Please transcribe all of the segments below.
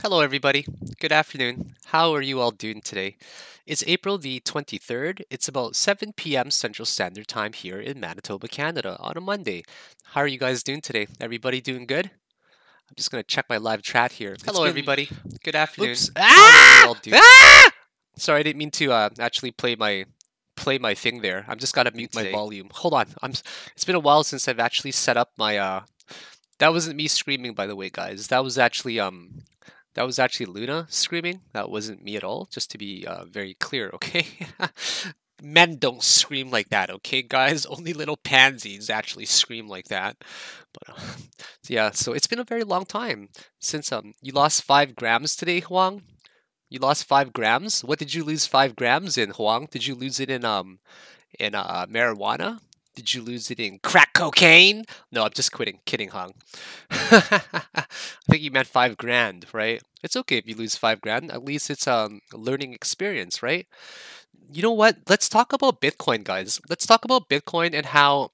Hello, everybody. Good afternoon. How are you all doing today? It's April the 23rd. It's about 7 p.m. Central Standard Time here in Manitoba, Canada on a Monday. How are you guys doing today? Everybody doing good? I'm just going to check my live chat here. Hello, everybody. Good afternoon. Oops. How are you all doing? Sorry, I didn't mean to actually play my thing there. I'm just gotta mute my volume. Hold on. It's been a while since I've actually set up my that wasn't me screaming, by the way, guys. That was actually Luna screaming. That wasn't me at all, just to be very clear, okay? Men don't scream like that, okay, guys? Only little pansies actually scream like that. But yeah, so it's been a very long time since you lost 5 grams today, Huang. You lost 5 grams. What did you lose 5 grams in, Huang? Did you lose it in marijuana? Did you lose it in crack cocaine? No, I'm just kidding, Hung. I think you meant 5 grand, right? It's okay if you lose 5 grand. At least it's a learning experience, right? You know what? Let's talk about Bitcoin, guys. Let's talk about Bitcoin and how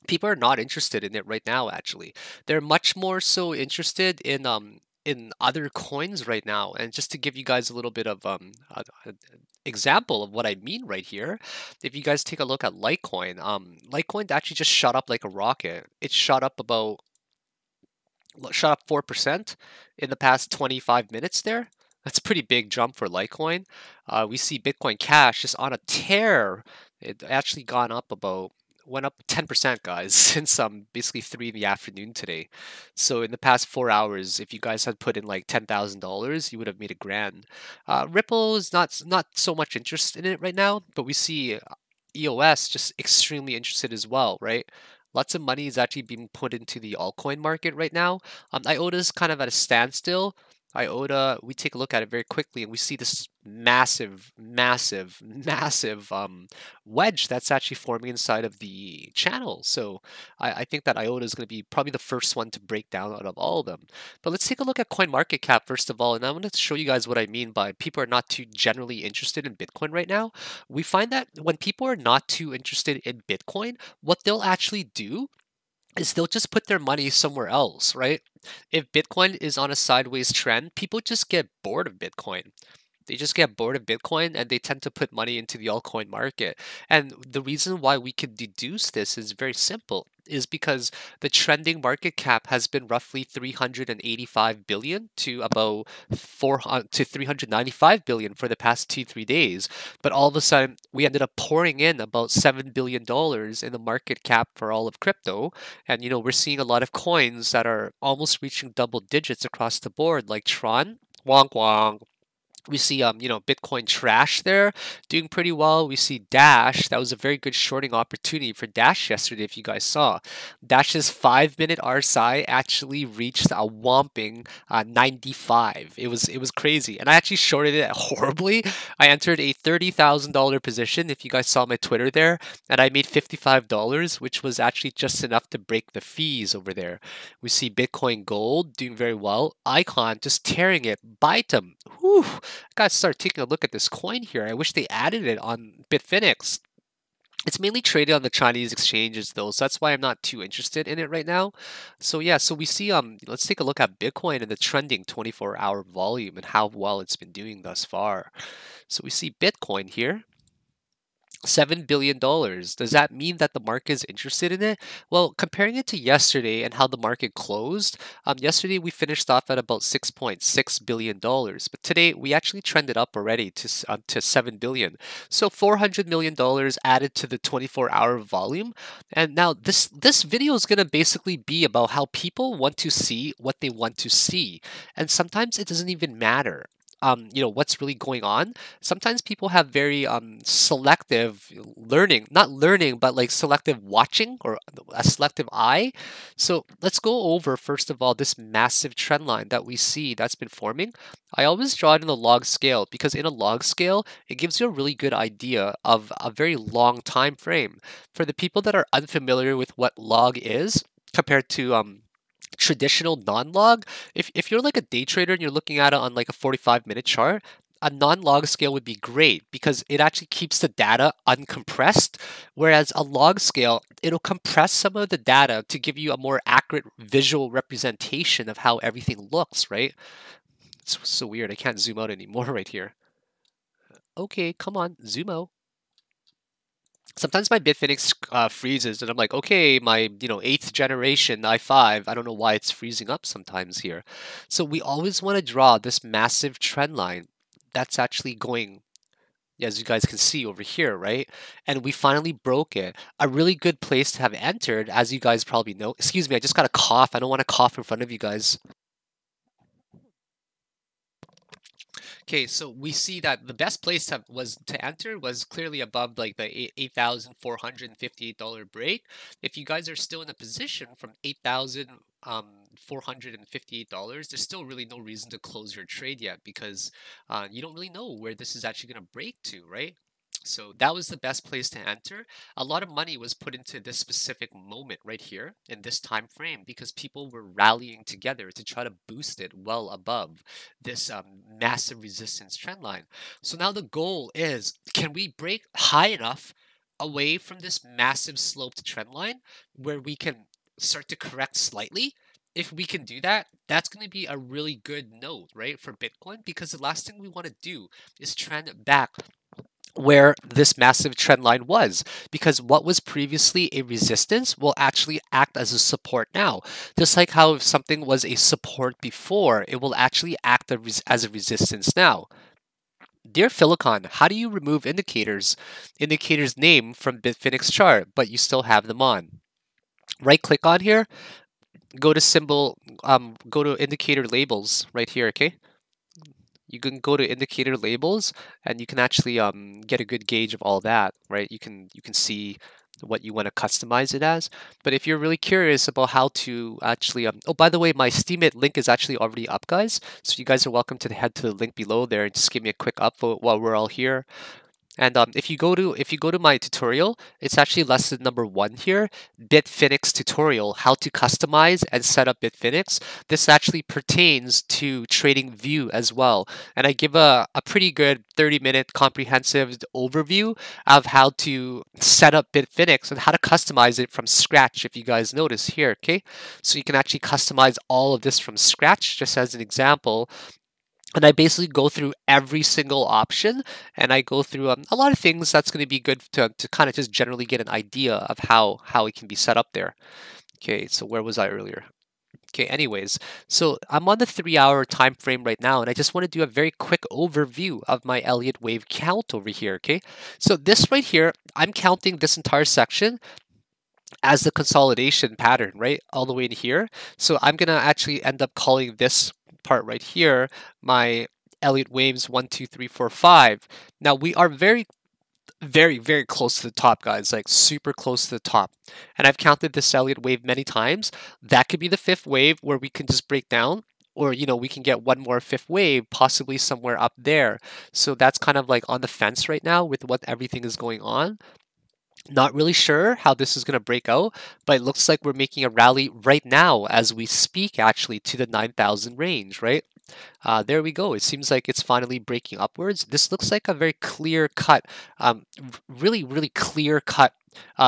people are not interested in it right now. Actually, they're much more so interested in other coins right now. And just to give you guys a little bit of a example of what I mean right here, if you guys take a look at Litecoin, Litecoin actually just shot up like a rocket. It shot up 4% in the past 25 minutes there. That's a pretty big jump for Litecoin. We see Bitcoin Cash just on a tear. It actually went up 10%, guys, since basically 3 in the afternoon today. So in the past 4 hours, if you guys had put in like $10,000, you would have made a grand. Ripple is not so much interest in it right now, but we see EOS just extremely interested as well, right? Lots of money is actually being put into the altcoin market right now. IOTA is kind of at a standstill. IOTA, we take a look at it very quickly and we see this massive wedge that's actually forming inside of the channel. So I think that IOTA is going to be probably the first one to break down out of all of them. But let's take a look at CoinMarketCap first of all, and I'm going to show you guys what I mean by people are not too generally interested in Bitcoin right now. We find that when people are not too interested in Bitcoin, what they'll actually do is they'll just put their money somewhere else, right? If Bitcoin is on a sideways trend, people just get bored of Bitcoin. They just get bored of Bitcoin and they tend to put money into the altcoin market. And the reason why we can deduce this is very simple, is because the trending market cap has been roughly 385 billion to about 400 to 395 billion for the past 2-3 days. But all of a sudden, we ended up pouring in about $7 billion in the market cap for all of crypto. And we're seeing a lot of coins that are almost reaching double digits across the board, like Tron. Wonk wonk. We see Bitcoin Trash there doing pretty well. We see Dash. That was a very good shorting opportunity for Dash yesterday, if you guys saw. Dash's 5-minute RSI actually reached a whopping 95. It was crazy. And I actually shorted it horribly. I entered a $30,000 position, if you guys saw my Twitter there, and I made $55, which was actually just enough to break the fees over there. We see Bitcoin Gold doing very well. Icon just tearing it. Bytum. Whew. Gotta start taking a look at this coin here. I wish they added it on Bitfinex. It's mainly traded on the Chinese exchanges though, so that's why I'm not too interested in it right now. So yeah, so we see let's take a look at Bitcoin and the trending 24-hour volume and how well it's been doing thus far. So we see Bitcoin here. $7 billion. Does that mean that the market is interested in it? Well, comparing it to yesterday and how the market closed, yesterday we finished off at about $6.6 billion, but today we actually trended up already to $7 billion. So $400 million added to the 24-hour volume. And now this video is going to basically be about how people want to see what they want to see. And sometimes it doesn't even matter what's really going on. Sometimes people have very selective learning, not learning, but like selective watching or a selective eye. So let's go over first of all this massive trend line that we see that's been forming. I always draw it in a log scale because in a log scale it gives you a really good idea of a very long time frame. For the people that are unfamiliar with what log is compared to traditional non-log, if you're like a day trader and you're looking at it on like a 45-minute chart, a non-log scale would be great because it actually keeps the data uncompressed, whereas a log scale, it'll compress some of the data to give you a more accurate visual representation of how everything looks, right? It's so weird. I can't zoom out anymore right here. Okay, come on, zoom out. Sometimes my Bitfinex freezes, and I'm like, okay, my 8th generation i5. I don't know why it's freezing up sometimes here. So we always want to draw this massive trend line that's actually going, as you guys can see over here, right? And we finally broke it. A really good place to have entered, as you guys probably know. Excuse me, I just got a cough. I don't want to cough in front of you guys. Okay, so we see that the best place was to enter was clearly above like the $8,458 break. If you guys are still in a position from $8,458, there's still really no reason to close your trade yet because you don't really know where this is actually going to break to, right? So that was the best place to enter. A lot of money was put into this specific moment right here in this time frame because people were rallying together to try to boost it well above this massive resistance trend line. So now the goal is, can we break high enough away from this massive sloped trend line where we can start to correct slightly? If we can do that, that's going to be a really good node, right, for Bitcoin, because the last thing we want to do is trend back where this massive trend line was, because what was previously a resistance will actually act as a support now. Just like how if something was a support before, it will actually act as a resistance now. Dear Philakone, how do you remove indicators name from Bitfinex chart, but you still have them on? Right click on here, go to symbol, go to indicator labels right here, okay? You can go to indicator labels and you can actually get a good gauge of all that, right? You can see what you want to customize it as. But if you're really curious about how to actually, oh, by the way, my Steemit link is actually already up, guys. So you guys are welcome to head to the link below there and just give me a quick upvote while we're all here. And if you go to my tutorial, it's actually lesson number 1 here, Bitfinex tutorial, how to customize and set up Bitfinex. This actually pertains to trading view as well. And I give a pretty good 30-minute comprehensive overview of how to set up Bitfinex and how to customize it from scratch, if you guys notice here, okay? So you can actually customize all of this from scratch, just as an example. And I basically go through every single option, and I go through a lot of things that's going to be good to kind of just generally get an idea of how it can be set up there. Okay, so where was I earlier? Okay, anyways, so I'm on the 3-hour time frame right now, and I just want to do a very quick overview of my Elliott wave count over here, okay? So this right here, I'm counting this entire section as the consolidation pattern, right? All the way in here. So I'm gonna actually end up calling this part right here my Elliott waves 1, 2, 3, 4, 5. Now we are very, very, very close to the top, guys, like super close to the top. And I've counted this Elliott wave many times. That could be the 5th wave where we can just break down, or we can get one more 5th wave, possibly somewhere up there. So that's kind of like on the fence right now with what everything is going on. Not really sure how this is going to break out, but it looks like we're making a rally right now as we speak, actually, to the 9,000 range, right? There we go. It seems like it's finally breaking upwards. This looks like a very clear cut, really, really clear cut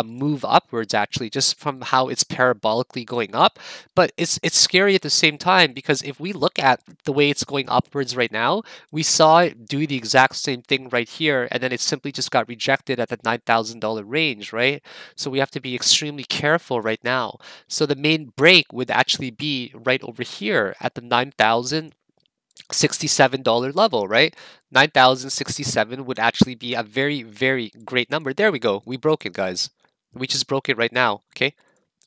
move upwards, actually, just from how it's parabolically going up. But it's scary at the same time, because if we look at the way it's going upwards right now, we saw it do the exact same thing right here, and then it simply just got rejected at the $9,000 range, right? So we have to be extremely careful right now. So the main break would actually be right over here at the $9,067 level, right? 9,067 would actually be a very, very great number. There we go. We broke it, guys. We just broke it right now, okay?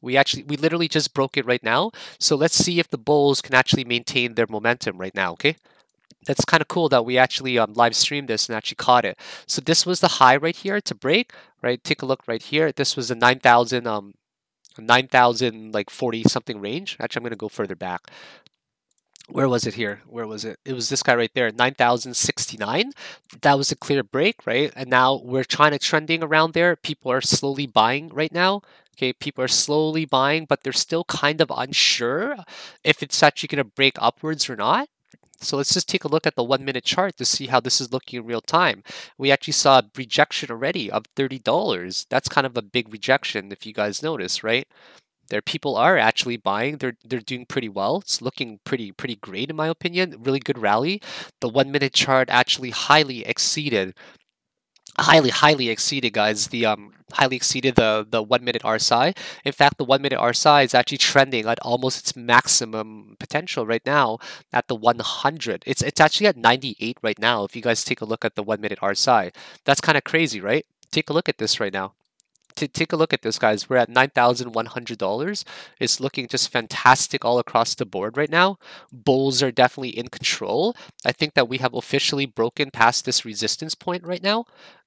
We literally just broke it right now. So let's see if the bulls can actually maintain their momentum right now, okay? That's kind of cool that we actually live streamed this and actually caught it. So this was the high right here to break, right? Take a look right here. This was the 9,000 like 40 something range. Actually, I'm going to go further back. Where was it here? Where was it? It was this guy right there, 9,069. That was a clear break, right? And now we're trying to trending around there. People are slowly buying right now. Okay, people are slowly buying, but they're still kind of unsure if it's actually going to break upwards or not. So let's just take a look at the 1-minute chart to see how this is looking in real time. We actually saw a rejection already of $30. That's kind of a big rejection if you guys notice, right? There, people are actually buying. They're doing pretty well. It's looking pretty great in my opinion. Really good rally. The 1 minute chart actually highly exceeded, guys. The highly exceeded the 1 minute RSI. In fact, the 1 minute RSI is actually trending at almost its maximum potential right now at the 100. It's actually at 98 right now. If you guys take a look at the 1 minute RSI, that's kind of crazy, right? Take a look at this right now. Take a look at this, guys. We're at $9,100. It's looking just fantastic all across the board right now. Bulls are definitely in control. I think that we have officially broken past this resistance point right now.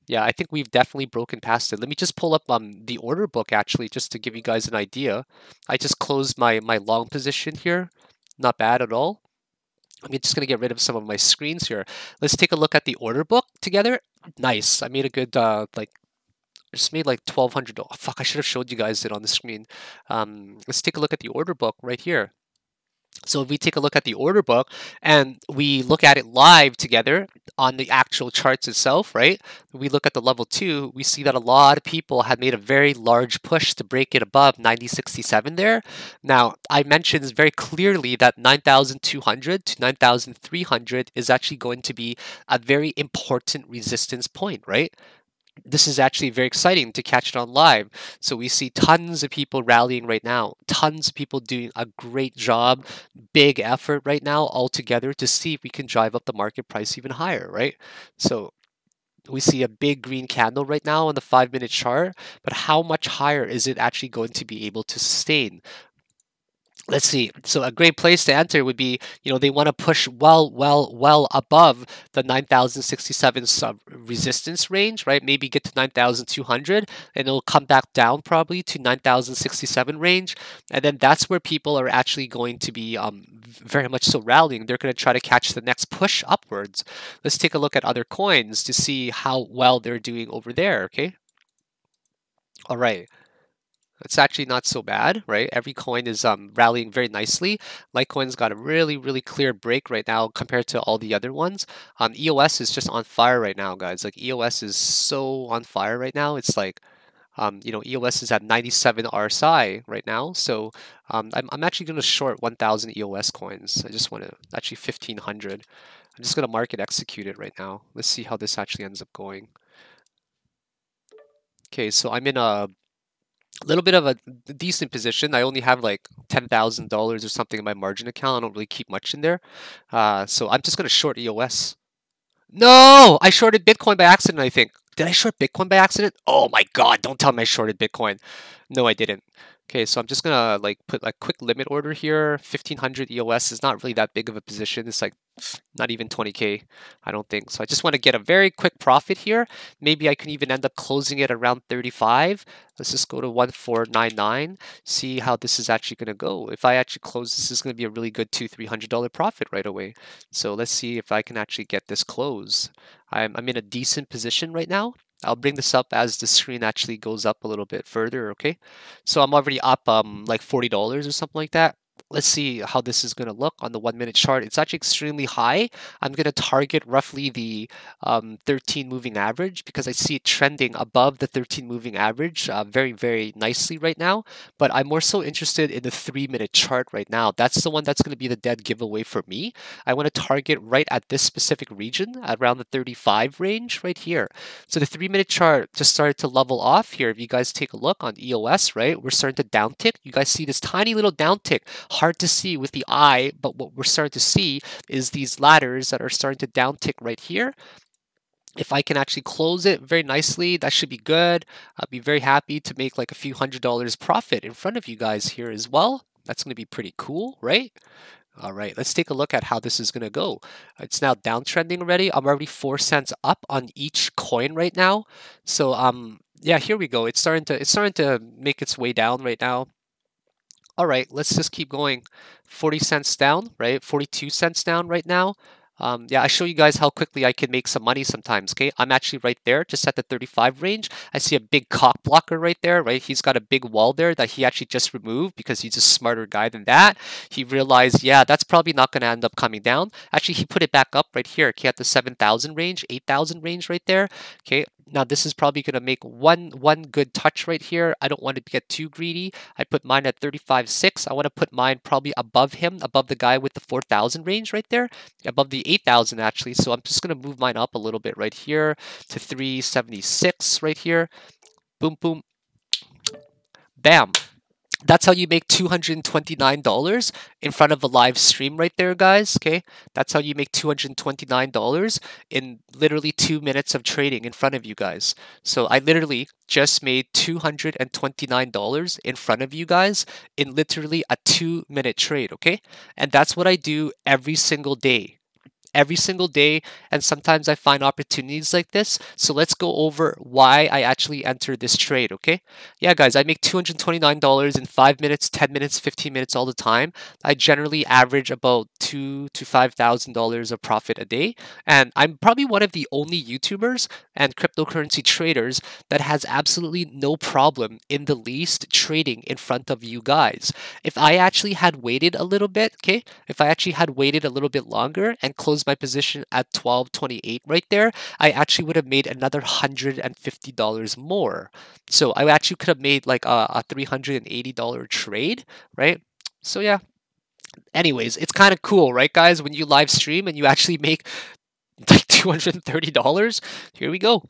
Yeah, I think we've definitely broken past it. Let me just pull up the order book actually, just to give you guys an idea. I just closed my long position here. Not bad at all. I'm just going to get rid of some of my screens here. Let's take a look at the order book together. Nice. I made a good just made like 1,200. Oh, fuck, I should have showed you guys it on the screen. Let's take a look at the order book right here. So if we take a look at the order book and we look at it live together on the actual charts itself, right? We look at the level 2, we see that a lot of people had made a very large push to break it above 9067 there. Now, I mentioned very clearly that 9,200 to 9,300 is actually going to be a very important resistance point, right? This is actually very exciting to catch it on live. So we see tons of people rallying right now, tons of people doing a great job, big effort right now all together to see if we can drive up the market price even higher, right? So we see a big green candle right now on the 5-minute chart, but how much higher is it actually going to be able to sustain? Let's see. So a great place to enter would be, they want to push well above the 9,067 sub resistance range, right? Maybe get to 9,200 and it'll come back down probably to 9,067 range. And then that's where people are actually going to be very much so rallying. They're going to try to catch the next push upwards. Let's take a look at other coins to see how well they're doing over there, okay? All right. It's actually not so bad, right? Every coin is rallying very nicely. Litecoin's got a really clear break right now compared to all the other ones. EOS is just on fire right now, guys. Like EOS is so on fire right now. It's like, EOS is at 97 RSI right now. So I'm actually going to short 1,000 EOS coins. I just want to, actually 1,500. I'm just going to market execute it right now. Let's see how this actually ends up going. Okay, so I'm in a little bit of a decent position. I only have like $10,000 or something in my margin account. I don't really keep much in there. So I'm just going to short EOS. No, I shorted Bitcoin by accident, I think. Did I short Bitcoin by accident? Oh my God, don't tell me I shorted Bitcoin. No, I didn't. Okay, so I'm just gonna like put a quick limit order here. 1,500 EOS is not really that big of a position. It's like not even 20K, I don't think. So I just want to get a very quick profit here. Maybe I can even end up closing it around 35. Let's just go to 1499, see how this is actually going to go. If I actually close, this is going to be a really good $200-300 profit right away. So let's see if I can actually get this closed. I'm in a decent position right now. I'll bring this up as the screen actually goes up a little bit further, okay? So I'm already up like $40 or something like that. Let's see how this is going to look on the 1-minute chart. It's actually extremely high. I'm going to target roughly the 13 moving average because I see it trending above the 13 moving average very nicely right now. But I'm more so interested in the 3-minute chart right now. That's the one that's going to be the dead giveaway for me. I want to target right at this specific region, around the 35 range right here. So the 3-minute chart just started to level off here. If you guys take a look on EOS, right, we're starting to downtick. You guys see this tiny little downtick. Hard to see with the eye, but what we're starting to see is these ladders that are starting to downtick right here. If I can actually close it very nicely, that should be good. I'll be very happy to make like a few $100 profit in front of you guys here as well. That's going to be pretty cool, right? All right, let's take a look at how this is going to go. It's now downtrending already. I'm already 4 cents up on each coin right now. So yeah, here we go. It's starting to make its way down right now. All right, let's just keep going. 40 cents down, right? 42 cents down right now. Yeah, I show you guys how quickly I can make some money sometimes, okay? I'm actually right there, just at the 35 range. I see a big cock blocker right there, right? He's got a big wall there that he actually just removed because he's a smarter guy than that. He realized, yeah, that's probably not going to end up coming down. Actually, he put it back up right here, okay, at the 7,000 range, 8,000 range right there, okay? Now this is probably going to make one good touch right here. I don't want to get too greedy. I put mine at 35.6. I want to put mine probably above him, above the guy with the 4,000 range right there, above the 8,000 actually. So I'm just going to move mine up a little bit right here to 376 right here. Boom, boom, bam. That's how you make $229 in front of a live stream right there, guys. Okay, that's how you make $229 in literally 2 minutes of trading in front of you guys. So I literally just made $229 in front of you guys in literally a 2-minute trade. Okay, and that's what I do every single day. Every single day, and sometimes I find opportunities like this. So let's go over why I actually entered this trade, okay? Yeah, guys, I make $229 in 5 minutes, 10 minutes, 15 minutes all the time. I generally average about $2,000 to $5,000 of profit a day, and I'm probably one of the only YouTubers and cryptocurrency traders that has absolutely no problem in the least trading in front of you guys. If I actually had waited a little bit, okay, if I actually had waited a little bit longer and closed my position at 12.28 right there, I actually would have made another $150 more. So I actually could have made like a $380 trade, right? So yeah. Anyways, it's kind of cool, right, guys? When you live stream and you actually make like $230, here we go.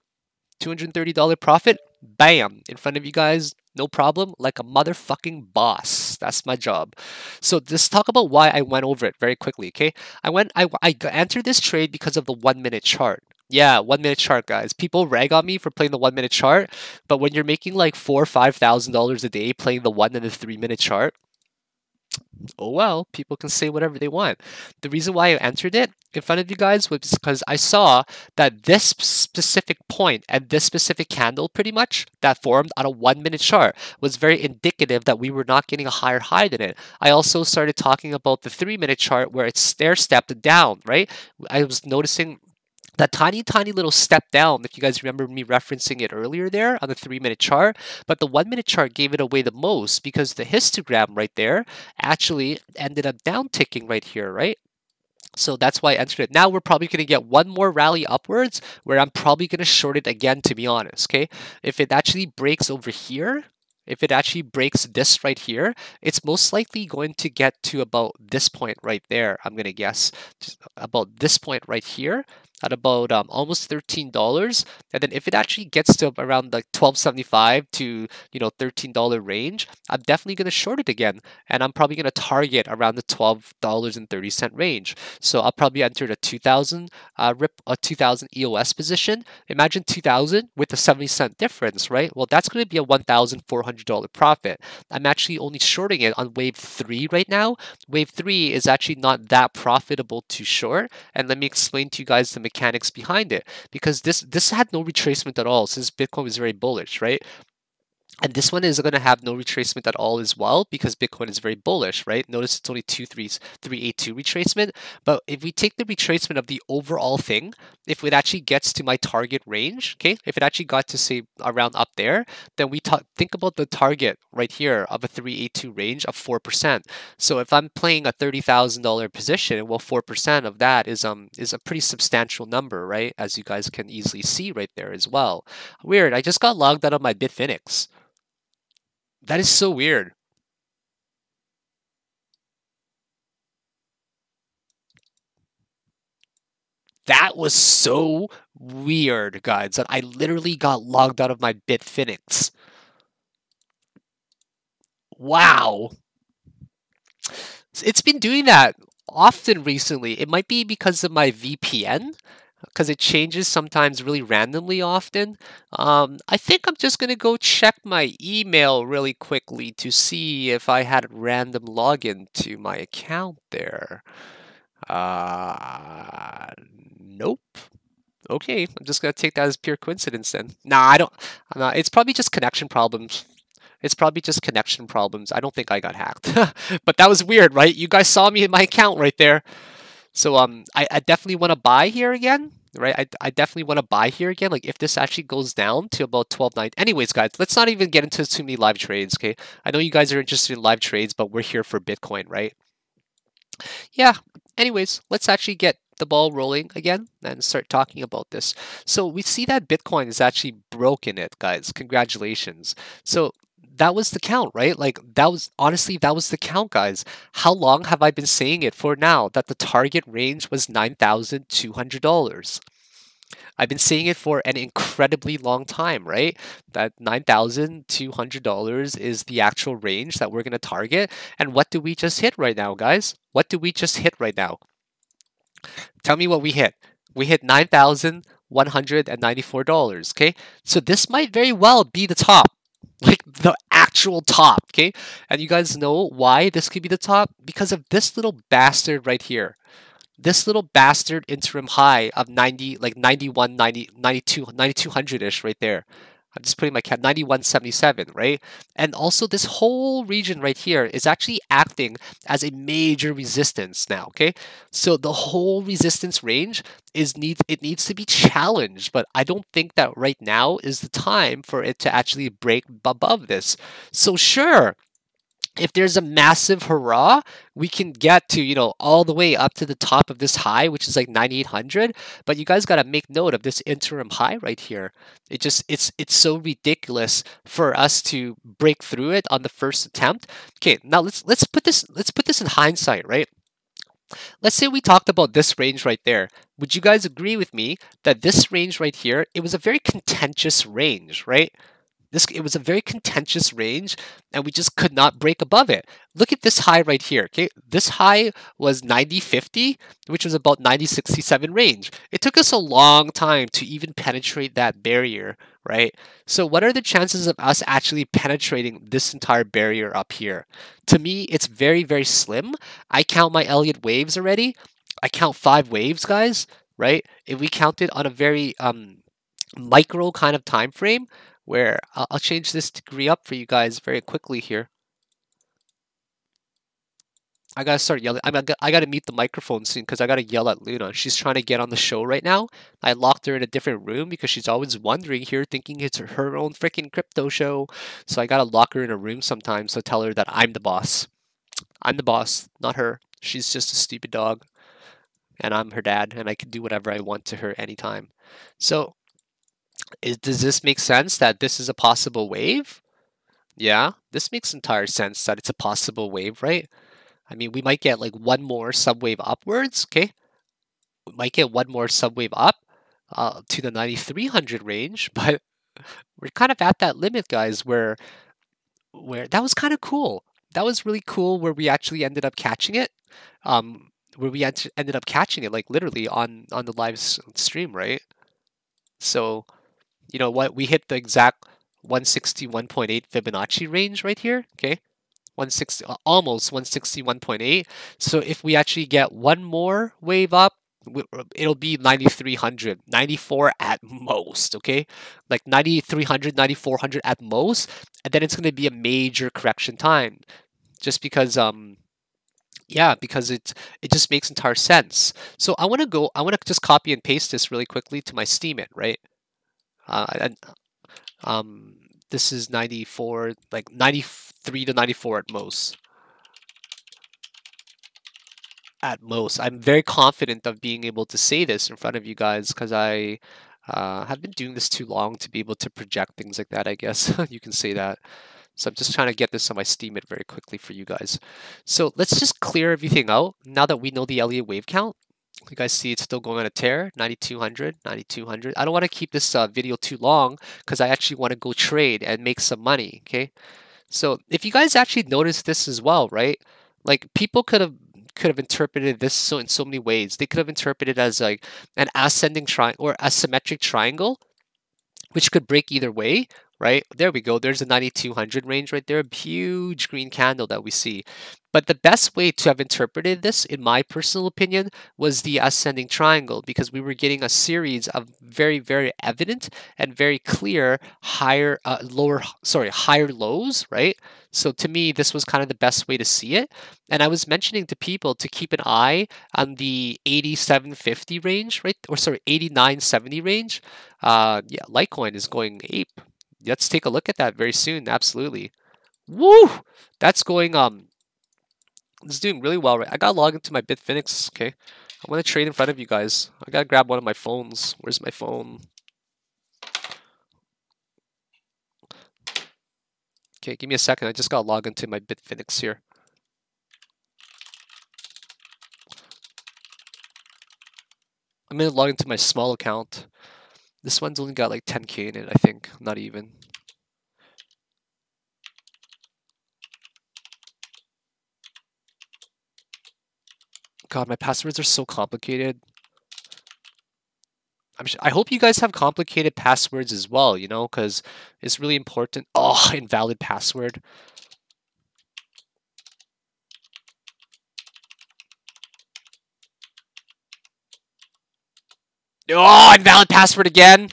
$230 profit, bam, in front of you guys, no problem, like a motherfucking boss. That's my job. So let's talk about why I went over it very quickly, okay? I entered this trade because of the 1-minute chart. Yeah, 1-minute chart, guys. People rag on me for playing the 1-minute chart, but when you're making like $4,000 or $5,000 a day playing the 1 and the 3-minute chart, oh well, people can say whatever they want. The reason why I entered it in front of you guys was because I saw that this specific point and this specific candle pretty much that formed on a 1-minute chart was very indicative that we were not getting a higher high than it. I also started talking about the 3-minute chart where it stair-stepped down, right? I was noticing that tiny little step down, if you guys remember me referencing it earlier there on the 3-minute chart, but the 1-minute chart gave it away the most because the histogram right there actually ended up down ticking right here, right? So that's why I entered it. Now we're probably going to get one more rally upwards where I'm probably going to short it again, to be honest, okay? If it actually breaks over here, if it actually breaks this right here, it's most likely going to get to about this point right there, I'm going to guess. Just about this point right here at about almost $13. And then if it actually gets to around like $12.75 to $13 range, I'm definitely going to short it again. And I'm probably going to target around the $12.30 range. So I'll probably enter a 2000 a 2000 EOS position. Imagine 2000 with a 70-cent difference, right? Well, that's going to be a $1,400 profit. I'm actually only shorting it on wave 3 right now. Wave 3 is actually not that profitable to short. And let me explain to you guys the mechanics behind it, because this had no retracement at all since Bitcoin was very bullish, right? And this one is going to have no retracement at all as well because Bitcoin is very bullish, right? Notice it's only 382 retracement. But if we take the retracement of the overall thing, if it actually gets to my target range, okay, if it actually got to say around up there, then we think about the target right here of a 382 range of 4%. So if I'm playing a $30,000 position, well, 4% of that is a pretty substantial number, right? As you guys can easily see right there as well. Weird. I just got logged out of my Bitfinex. That is so weird. That was so weird, guys, that I literally got logged out of my Bitfinex. Wow. It's been doing that often recently. It might be because of my VPN, because it changes sometimes really randomly often. I think I'm just going to go check my email really quickly to see if I had a random login to my account there. Nope. Okay, I'm just going to take that as pure coincidence then. Nah, I don't. It's probably just connection problems. It's probably just connection problems. I don't think I got hacked. But that was weird, right? You guys saw me in my account right there. So I definitely want to buy here again, right? I definitely want to buy here again. Like if this actually goes down to about 12.9. Anyways, guys, let's not even get into too many live trades, okay? I know you guys are interested in live trades, but we're here for Bitcoin, right? Yeah. Anyways, let's actually get the ball rolling again and start talking about this. So we see that Bitcoin is actually broken it, guys. Congratulations. So that was the count, right? Like that was honestly, that was the count, guys. How long have I been saying it for now that the target range was $9,200? I've been saying it for an incredibly long time, right? That $9,200 is the actual range that we're going to target. And what do we just hit right now, guys? What do we just hit right now? Tell me what we hit. We hit $9,194, okay? So this might very well be the top, like the actual top, okay? And you guys know why this could be the top? Because of this little bastard right here. This little bastard interim high of 90, like 91, 90, 92, 9200-ish right there. I'm just putting my cap 9177, right? And also this whole region right here is actually acting as a major resistance now, okay? So the whole resistance range needs to be challenged, but I don't think that right now is the time for it to actually break above this. So sure, if there's a massive hurrah, we can get to, all the way up to the top of this high, which is like 9,800. But you guys got to make note of this interim high right here. It's so ridiculous for us to break through it on the first attempt. Okay, now let's put this in hindsight, right? Let's say we talked about this range right there. Would you guys agree with me that this range right here, it was a very contentious range, right? It was a very contentious range, and we just could not break above it. Look at this high right here. Okay, this high was 90.50, which was about 90.67 range. It took us a long time to even penetrate that barrier, right? So what are the chances of us actually penetrating this entire barrier up here? To me, it's very, very slim. I count my Elliott waves already. I count 5 waves, guys, right? If we count it on a very micro kind of time frame, where I'll change this degree up for you guys very quickly here. I gotta start yelling. I gotta mute the microphone soon because I gotta yell at Luna. She's trying to get on the show right now. I locked her in a different room because she's always wandering here thinking it's her own freaking crypto show. So I gotta lock her in a room sometimes to tell her that I'm the boss. I'm the boss, not her. She's just a stupid dog. And I'm her dad, and I can do whatever I want to her anytime. So does this make sense that this is a possible wave? Yeah, this makes entire sense that it's a possible wave, right? I mean, we might get like one more subwave upwards, okay? We might get one more subwave up to the 9,300 range, but we're kind of at that limit, guys, where that was kind of cool. That was really cool where we actually ended up catching it. Where we ended up catching it, like literally on the live stream, right? So you know what? We hit the exact 161.8 Fibonacci range right here. Okay, 160, almost 161.8. So if we actually get one more wave up, it'll be 9,300, 94 at most. Okay, like 9,300, 9,400 at most, and then it's going to be a major correction time, just because yeah, because it just makes entire sense. So I want to just copy and paste this really quickly to my Steemit, right? And this is 94, like 93 to 94 at most. At most. I'm very confident of being able to say this in front of you guys because I have been doing this too long to be able to project things like that, I guess. You can say that. So I'm just trying to get this on my Steemit very quickly for you guys. So let's just clear everything out now that we know the Elliott wave count. You guys see it's still going on a tear, 9,200, 9,200. I don't want to keep this video too long because I actually want to go trade and make some money, okay? So if you guys actually notice this as well, right? Like people could have interpreted this in so many ways. They could have interpreted it as like an ascending triangle or a symmetric triangle, which could break either way, right? There we go. There's a 9,200 range right there, a huge green candle that we see. But the best way to have interpreted this, in my personal opinion, was the ascending triangle because we were getting a series of very, very evident and very clear higher lows, right? So to me, this was kind of the best way to see it. And I was mentioning to people to keep an eye on the 8750 range, right? Or sorry, 8970 range. Yeah, Litecoin is going ape. Let's take a look at that very soon. Absolutely. Woo! That's going it's doing really well, right? I gotta log into my Bitfinex, okay? I'm gonna trade in front of you guys. I gotta grab one of my phones. Where's my phone? Okay, give me a second. I just gotta log into my Bitfinex here. I'm gonna log into my small account. This one's only got like 10K in it, I think. Not even. God, my passwords are so complicated. I hope you guys have complicated passwords as well, you know, because it's really important. Oh, invalid password. Oh, invalid password again.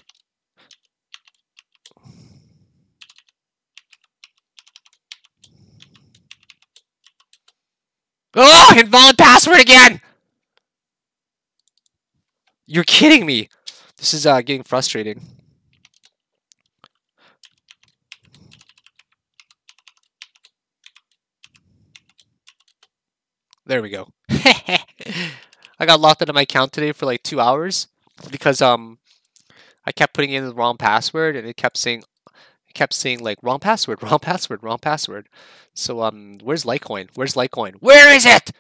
Oh, invalid password again. You're kidding me. This is getting frustrating. There we go. I got locked out of my account today for like 2 hours because I kept putting in the wrong password and it kept saying like wrong password, wrong password, wrong password. So where's Litecoin? Where's Litecoin? Where is it?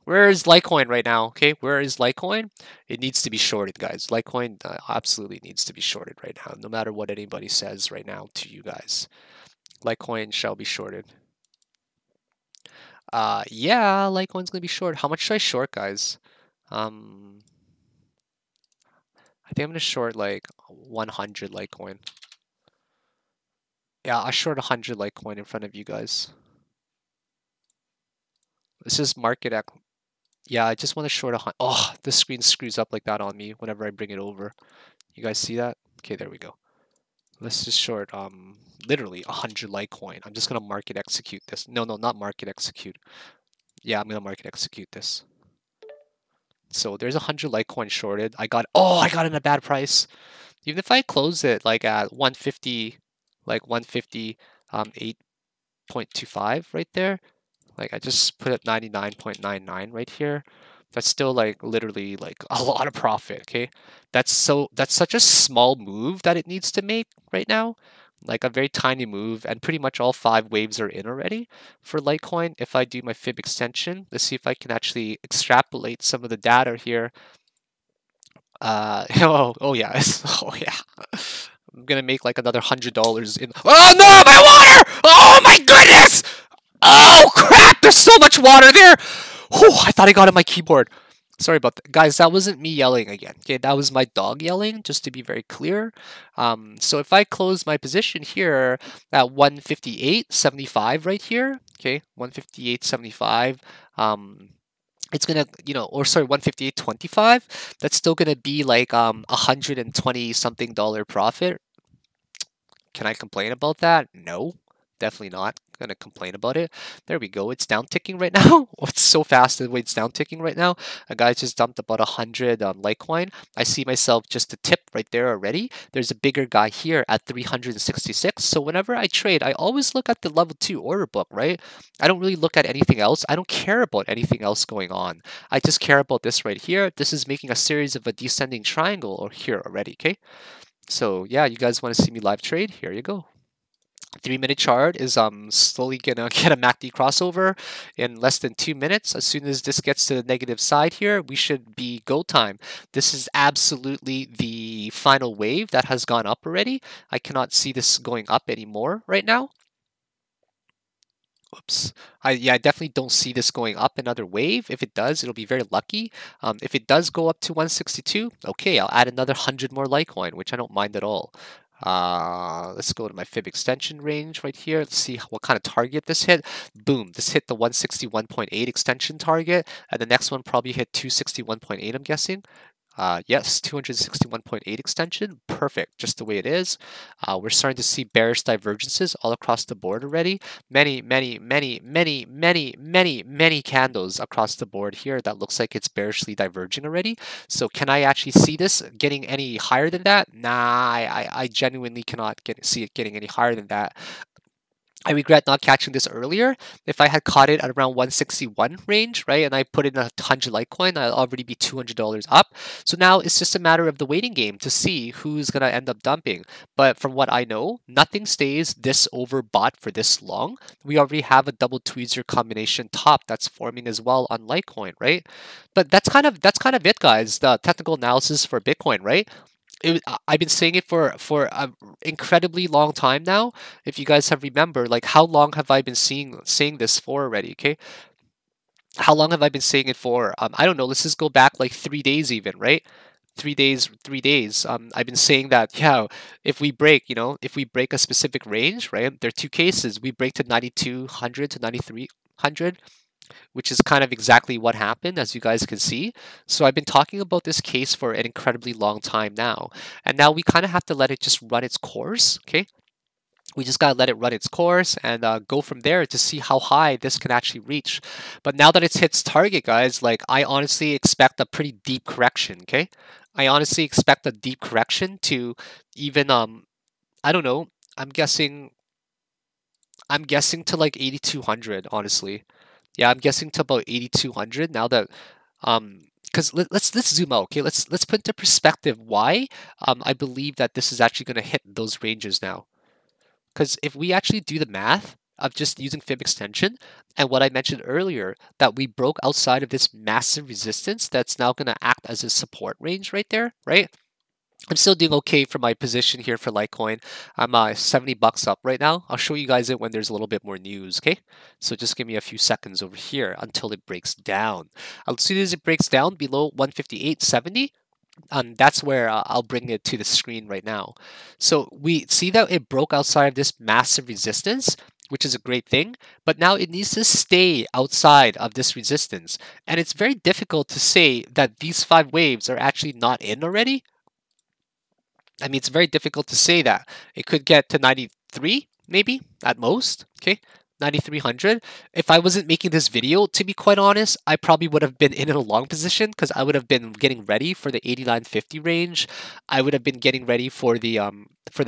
Where is Litecoin right now? Okay, where is Litecoin? It needs to be shorted, guys. Litecoin absolutely needs to be shorted right now, no matter what anybody says right now to you guys. Litecoin shall be shorted. Yeah, Litecoin's gonna be short. How much should I short, guys? I think I'm gonna short like 100 Litecoin. Yeah, I short 100 Litecoin in front of you guys. This is market at. Yeah, I just want to short 100. Oh, the screen screws up like that on me whenever I bring it over. You guys see that? Okay, there we go. Let's just short literally 100 Litecoin. I'm just gonna market execute this. No, not market execute. Yeah, I'm gonna market execute this. So there's 100 Litecoin shorted. I got it in a bad price. Even if I close it like at 150, like 150, 8.25 right there. Like I just put it 99.99 right here. That's still like literally like a lot of profit, okay? That's such a small move that it needs to make right now. Like a very tiny move, and pretty much all 5 waves are in already for Litecoin. If I do my fib extension, let's see if I can actually extrapolate some of the data here. Oh yeah, oh yeah. I'm gonna make like another $100 in. Oh no, my water! Oh my goodness! Oh crap! There's so much water there. Whew, I thought I got on my keyboard. Sorry about that, guys. That wasn't me yelling again. Okay, that was my dog yelling. Just to be very clear. So if I close my position here at 158.75 right here, okay, 158.75. It's gonna, or sorry, 158.25. That's still gonna be like 120 something dollar profit. Can I complain about that? No, definitely not gonna complain about it. There we go. It's down ticking right now. It's so fast the way it's down ticking right now. A guy just dumped about 100 Litecoin. I see myself just a tip right there already. There's a bigger guy here at 366. So whenever I trade, I always look at the level 2 order book, right? I don't really look at anything else. I don't care about anything else going on. I just care about this right here. This is making a series of a descending triangle or here already, okay? So yeah, you guys want to see me live trade? Here you go. 3-minute chart is slowly gonna get a MACD crossover in less than 2 minutes. As soon as this gets to the negative side here, we should be go time. This is absolutely the final wave that has gone up already. I cannot see this going up anymore right now. Oops. I definitely don't see this going up another wave. If it does, it'll be very lucky. If it does go up to 162, okay, I'll add another 100 more Litecoin, which I don't mind at all. Let's go to my fib extension range right here. Let's see what kind of target this hit. Boom, this hit the 161.8 extension target, and the next one probably hit 261.8, I'm guessing. Yes, 261.8 extension, perfect, just the way it is. We're starting to see bearish divergences all across the board already. Many candles across the board here that looks like it's bearishly diverging already. So can I actually see this getting any higher than that? Nah, I genuinely cannot see it getting any higher than that. I regret not catching this earlier. If I had caught it at around 161 range, right, and I put in 100 Litecoin, I'll already be $200 up. So now it's just a matter of the waiting game to see who's gonna end up dumping. But from what I know, nothing stays this overbought for this long. We already have a double tweezer combination top that's forming as well on Litecoin, right? But that's kind of it, guys. The technical analysis for Bitcoin, right? I've been saying it for an incredibly long time now. If you guys have remember, like how long have I been saying this for already? Okay, how long have I been saying it for? I don't know. Let's just go back like 3 days even, right? 3 days, 3 days. I've been saying that, yeah, if we break, if we break a specific range, right? There are two cases. We break to 9200 to 9300, which is kind of exactly what happened, as you guys can see. So I've been talking about this case for an incredibly long time now. And now we kind of have to let it just run its course, okay? We just got to let it run its course and go from there to see how high this can actually reach. But now that it's hit its target, guys, like I honestly expect a pretty deep correction, okay? I honestly expect a deep correction to even, I don't know, I'm guessing to like 8200, honestly. Yeah, I'm guessing to about 8200 now that because let's zoom out, okay? Let's put into perspective why I believe that this is actually going to hit those ranges now. Because if we actually do the math of just using fib extension and what I mentioned earlier, that we broke outside of this massive resistance that's now going to act as a support range right there, right? I'm still doing okay for my position here for Litecoin. I'm $70 up right now. I'll show you guys it when there's a little bit more news, okay? So just give me a few seconds over here until it breaks down. As soon as it breaks down below 158.70, that's where I'll bring it to the screen right now. So we see that it broke outside of this massive resistance, which is a great thing, but now it needs to stay outside of this resistance. And it's very difficult to say that these 5 waves are actually not in already. I mean, it's very difficult to say that. It could get to 93, maybe, at most, okay? 9300. If I wasn't making this video, to be quite honest, I probably would have been in a long position because I would have been getting ready for the 8950 range. I would have been getting ready for the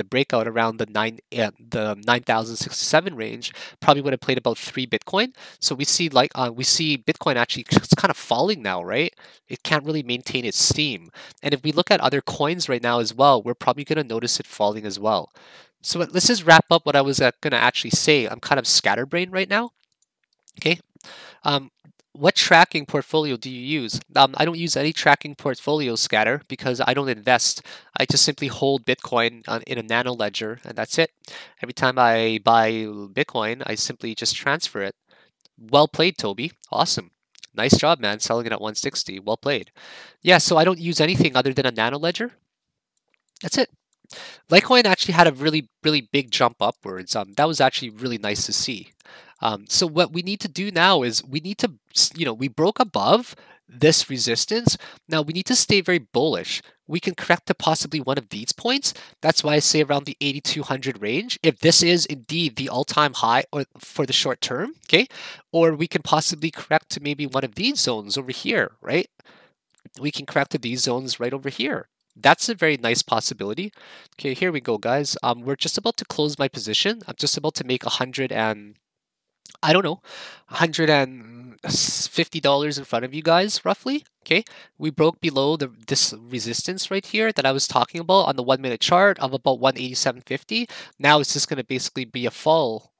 breakout around the 9067 range. Probably would have played about 3 Bitcoin. So we see Bitcoin actually it's kind of falling now, right? It can't really maintain its steam. And if we look at other coins right now as well, we're probably going to notice it falling as well. So let's just wrap up what I was going to actually say. I'm kind of scatterbrained right now. Okay. What tracking portfolio do you use? I don't use any tracking portfolio, Scatter, because I don't invest. I just simply hold Bitcoin in a nano ledger, and that's it. Every time I buy Bitcoin, I simply just transfer it. Well played, Toby. Awesome. Nice job, man, selling it at 160. Well played. Yeah, so I don't use anything other than a nano ledger. That's it. Litecoin actually had a really, really big jump upwards. That was actually really nice to see. So what we need to do now is we need to, we broke above this resistance. Now we need to stay very bullish. We can correct to possibly one of these points. That's why I say around the 8200 range. If this is indeed the all-time high or for the short term, okay? Or we can possibly correct to maybe one of these zones over here, right? We can correct to these zones right over here. That's a very nice possibility. Okay, here we go, guys. We're just about to close my position. I'm just about to make $150 in front of you guys, roughly. Okay, we broke below this resistance right here that I was talking about on the 1-minute chart of about 187.50. Now it's just going to basically be a fall.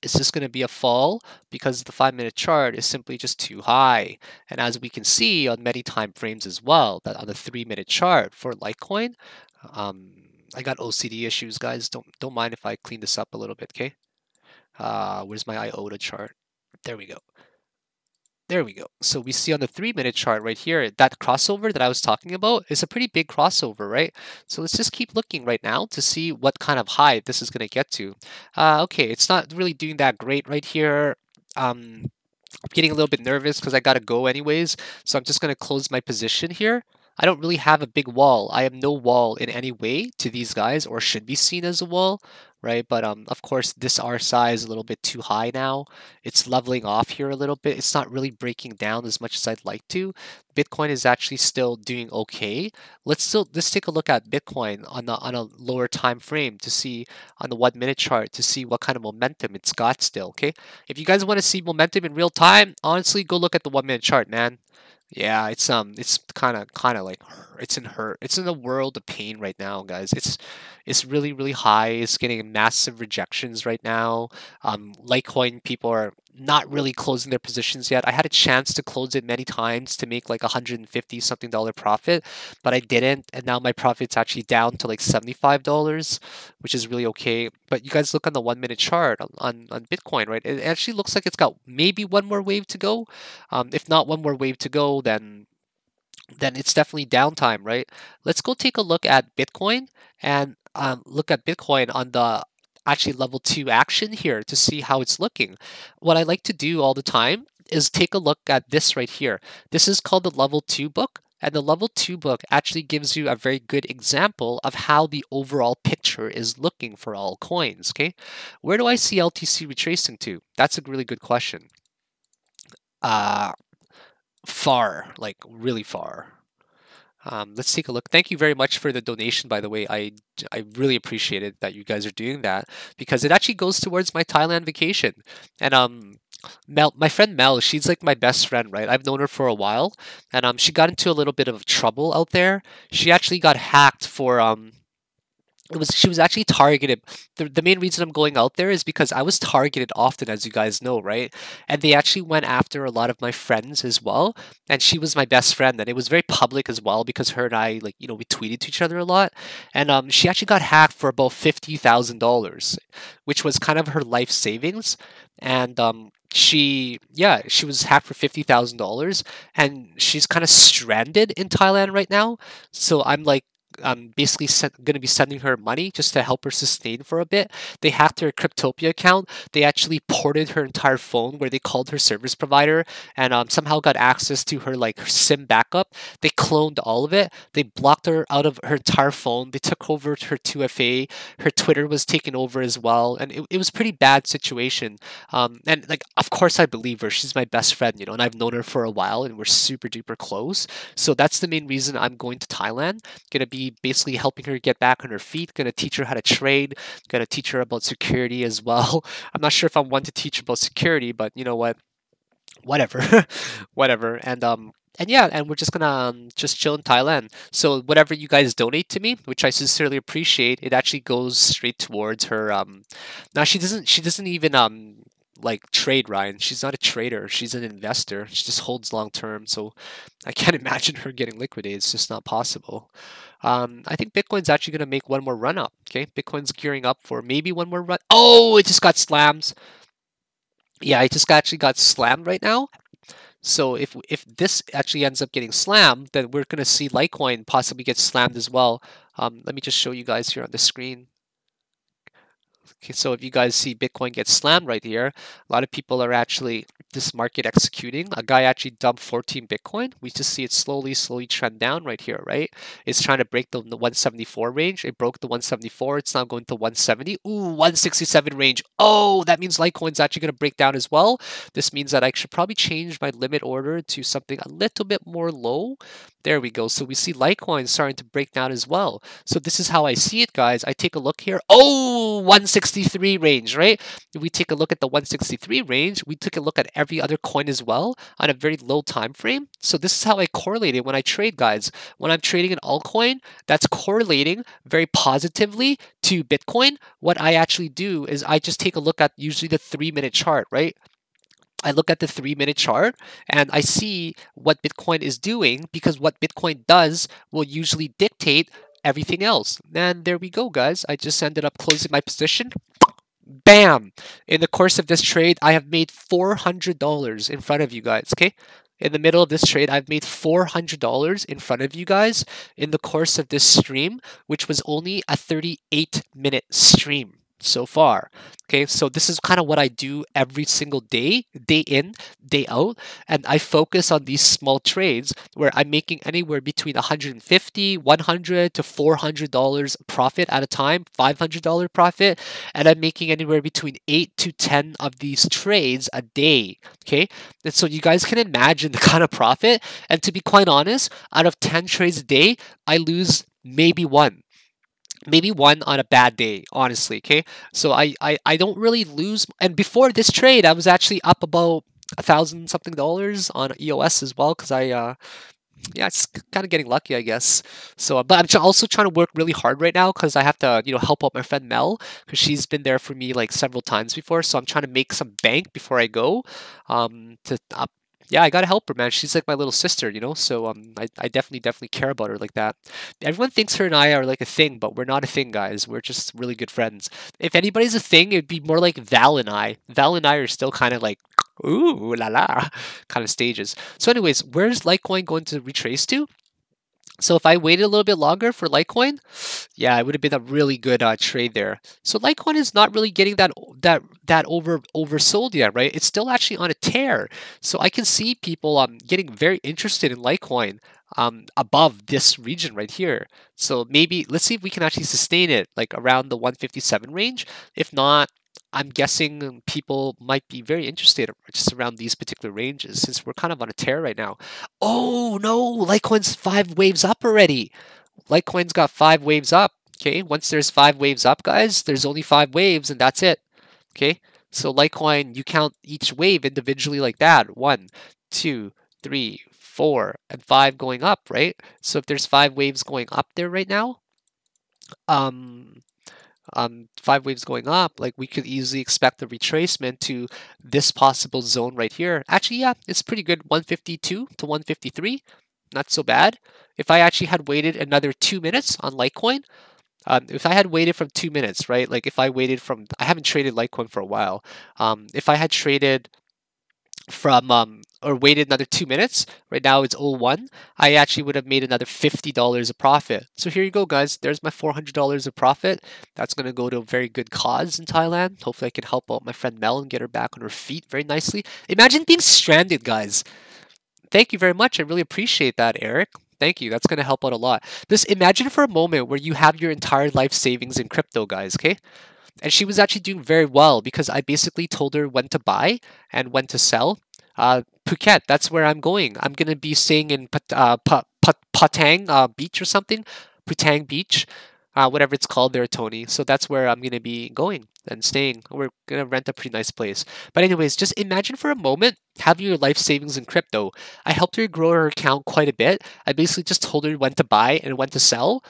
It's just going to be a fall because the 5-minute chart is simply just too high. And as we can see on many time frames as well, that on the 3-minute chart for Litecoin, I got OCD issues, guys. Don't mind if I clean this up a little bit, okay? Where's my IOTA chart? There we go. There we go. So we see on the 3-minute chart right here, that crossover that I was talking about is a pretty big crossover, right? So let's just keep looking right now to see what kind of high this is going to get to. Okay, it's not really doing that great right here. I'm getting a little bit nervous because I got to go anyways. So I'm just going to close my position here. I don't really have a big wall. I have no wall in any way to these guys, or should be seen as a wall, right? But of course, this RSI is a little bit too high now. It's leveling off here a little bit. It's not really breaking down as much as I'd like to. Bitcoin is actually still doing okay. Let's take a look at Bitcoin on a lower time frame to see on the 1 minute chart to see what kind of momentum it's got still. Okay, if you guys want to see momentum in real time, honestly, go look at the 1 minute chart, man. Yeah, it's kind of like it's in a world of pain right now, guys. It's really really high. It's getting massive rejections right now. Litecoin people are not really closing their positions yet. I had a chance to close it many times to make like 150 something dollar profit, but I didn't, and now my profit's actually down to like $75, which is really okay. But you guys look on the 1 minute chart on Bitcoin, right? It actually looks like it's got maybe one more wave to go. If not one more wave to go, then it's definitely downtime, right? Let's go take a look at Bitcoin and look at Bitcoin on the actually level 2 action here to see how it's looking. What I like to do all the time is take a look at this right here. This is called the level 2 book. And the level 2 book actually gives you a very good example of how the overall picture is looking for all coins, okay? Where do I see LTC retracing to? That's a really good question. Uh, Far, like really far. Let's take a look. Thank you very much for the donation, by the way. I really appreciate it that you guys are doing that because it actually goes towards my Thailand vacation. And Mel, my friend Mel, she's like my best friend, right? I've known her for a while, and she got into a little bit of trouble out there. She actually got hacked for she was actually targeted. The main reason I'm going out there is because I was targeted often, as you guys know, right? And they actually went after a lot of my friends as well. And she was my best friend, and it was very public as well because her and I, like, we tweeted to each other a lot. And she actually got hacked for about $50,000, which was kind of her life savings. And she was hacked for $50,000, and she's kind of stranded in Thailand right now. So I'm basically going to be sending her money just to help her sustain for a bit. They hacked her Cryptopia account. They actually ported her entire phone where they called her service provider and somehow got access to her like her SIM backup. They cloned all of it. They blocked her out of her entire phone. They took over her 2FA. Her Twitter was taken over as well, and it was a pretty bad situation. And like, of course, I believe her. She's my best friend, and I've known her for a while, and we're super duper close. So that's the main reason I'm going to Thailand. Gonna be basically helping her get back on her feet, gonna teach her how to trade, gonna teach her about security as well. I'm not sure if I'm one to teach about security, but you know what? Whatever. Whatever. And yeah, and we're just gonna just chill in Thailand. So whatever you guys donate to me, which I sincerely appreciate, it actually goes straight towards her. Now she doesn't even like trade, Ryan. She's not a trader. She's an investor. She just holds long term. So I can't imagine her getting liquidated. It's just not possible. I think Bitcoin's actually going to make one more run up. Okay, Bitcoin's gearing up for maybe one more run. Oh, it just got slammed. Yeah, it just actually got slammed right now. So if this actually ends up getting slammed, then we're going to see Litecoin possibly get slammed as well. Let me just show you guys here on the screen. Okay, so if you guys see Bitcoin get slammed right here, a lot of people are actually this market executing. A guy actually dumped 14 Bitcoin. We just see it slowly trend down right here, right? It's trying to break the 174 range. It broke the 174. It's now going to 170. Ooh, 167 range. Oh, that means Litecoin's actually going to break down as well. This means that I should probably change my limit order to something a little bit more low. There we go. So we see Litecoin starting to break down as well. So this is how I see it, guys. I take a look here. Oh, 163 range, right? If we take a look at the 163 range, we took a look at every other coin as well on a very low time frame. So this is how I correlate it when I trade, guys. When I'm trading an altcoin, that's correlating very positively to Bitcoin. What I actually do is I just take a look at usually the 3-minute chart, right? I look at the 3-minute chart and I see what Bitcoin is doing because what Bitcoin does will usually dictate everything else. And there we go, guys. I just ended up closing my position. Bam! In the course of this trade, I have made $400 in front of you guys, okay? In the middle of this trade, I've made $400 in front of you guys in the course of this stream, which was only a 38-minute stream. so far. Okay, so this is kind of what I do every single day, day in, day out, and I focus on these small trades where I'm making anywhere between 150, 100 to $400 profit at a time, $500 profit, and I'm making anywhere between 8 to 10 of these trades a day. Okay, and so you guys can imagine the kind of profit. And to be quite honest, out of 10 trades a day, I lose maybe one on a bad day, honestly. Okay, so I don't really lose. And before this trade, I was actually up about $1,000 something on EOS as well, because yeah, it's kind of getting lucky, I guess. So but I'm also trying to work really hard right now, because I have to help out my friend Mel, because she's been there for me like several times before. So I'm trying to make some bank before I go, to yeah, I gotta help her, man. She's like my little sister. So I definitely care about her like that. Everyone thinks her and I are like a thing, but we're not a thing, guys. We're just really good friends. If anybody's a thing, it'd be more like Val and I. Val and I are still kind of like, ooh la la, kind of stages. So, anyways, where's Litecoin going to retrace to? So if I waited a little bit longer for Litecoin, yeah, it would have been a really good trade there. So Litecoin is not really getting that oversold yet, right? It's still actually on a tear. So I can see people getting very interested in Litecoin above this region right here. So maybe let's see if we can actually sustain it like around the 157 range. If not, I'm guessing people might be very interested just around these particular ranges, since we're kind of on a tear right now. Oh no, Litecoin's 5 waves up already. Litecoin's got 5 waves up. Okay, once there's 5 waves up, guys, there's only 5 waves and that's it. Okay, so Litecoin, you count each wave individually like that. 1, 2, 3, 4, and 5 going up, right? So if there's 5 waves going up there right now, um, 5 waves going up, like we could easily expect a retracement to this possible zone right here. Actually, yeah, it's pretty good. 152 to 153, not so bad. If I actually had waited another 2 minutes on Litecoin, if I had waited from 2 minutes, right? Like if I waited from, I haven't traded Litecoin for a while. If I had traded from or waited another 2 minutes, right now it's 0-1, I actually would have made another $50 of profit. So here you go, guys. There's my $400 of profit. That's going to go to a very good cause in Thailand. Hopefully I can help out my friend Mel and get her back on her feet very nicely. Imagine being stranded, guys. Thank you very much. I really appreciate that, Eric. Thank you. That's going to help out a lot. Just imagine for a moment where you have your entire life savings in crypto, guys, okay? And she was actually doing very well because I basically told her when to buy and when to sell. Phuket, that's where I'm going. I'm going to be staying in Patang Beach or something. Putang Beach, whatever it's called there, Tony. So that's where I'm going to be going and staying. We're going to rent a pretty nice place. But anyways, just imagine for a moment having your life savings in crypto. I helped her grow her account quite a bit. I basically just told her when to buy and when to sell,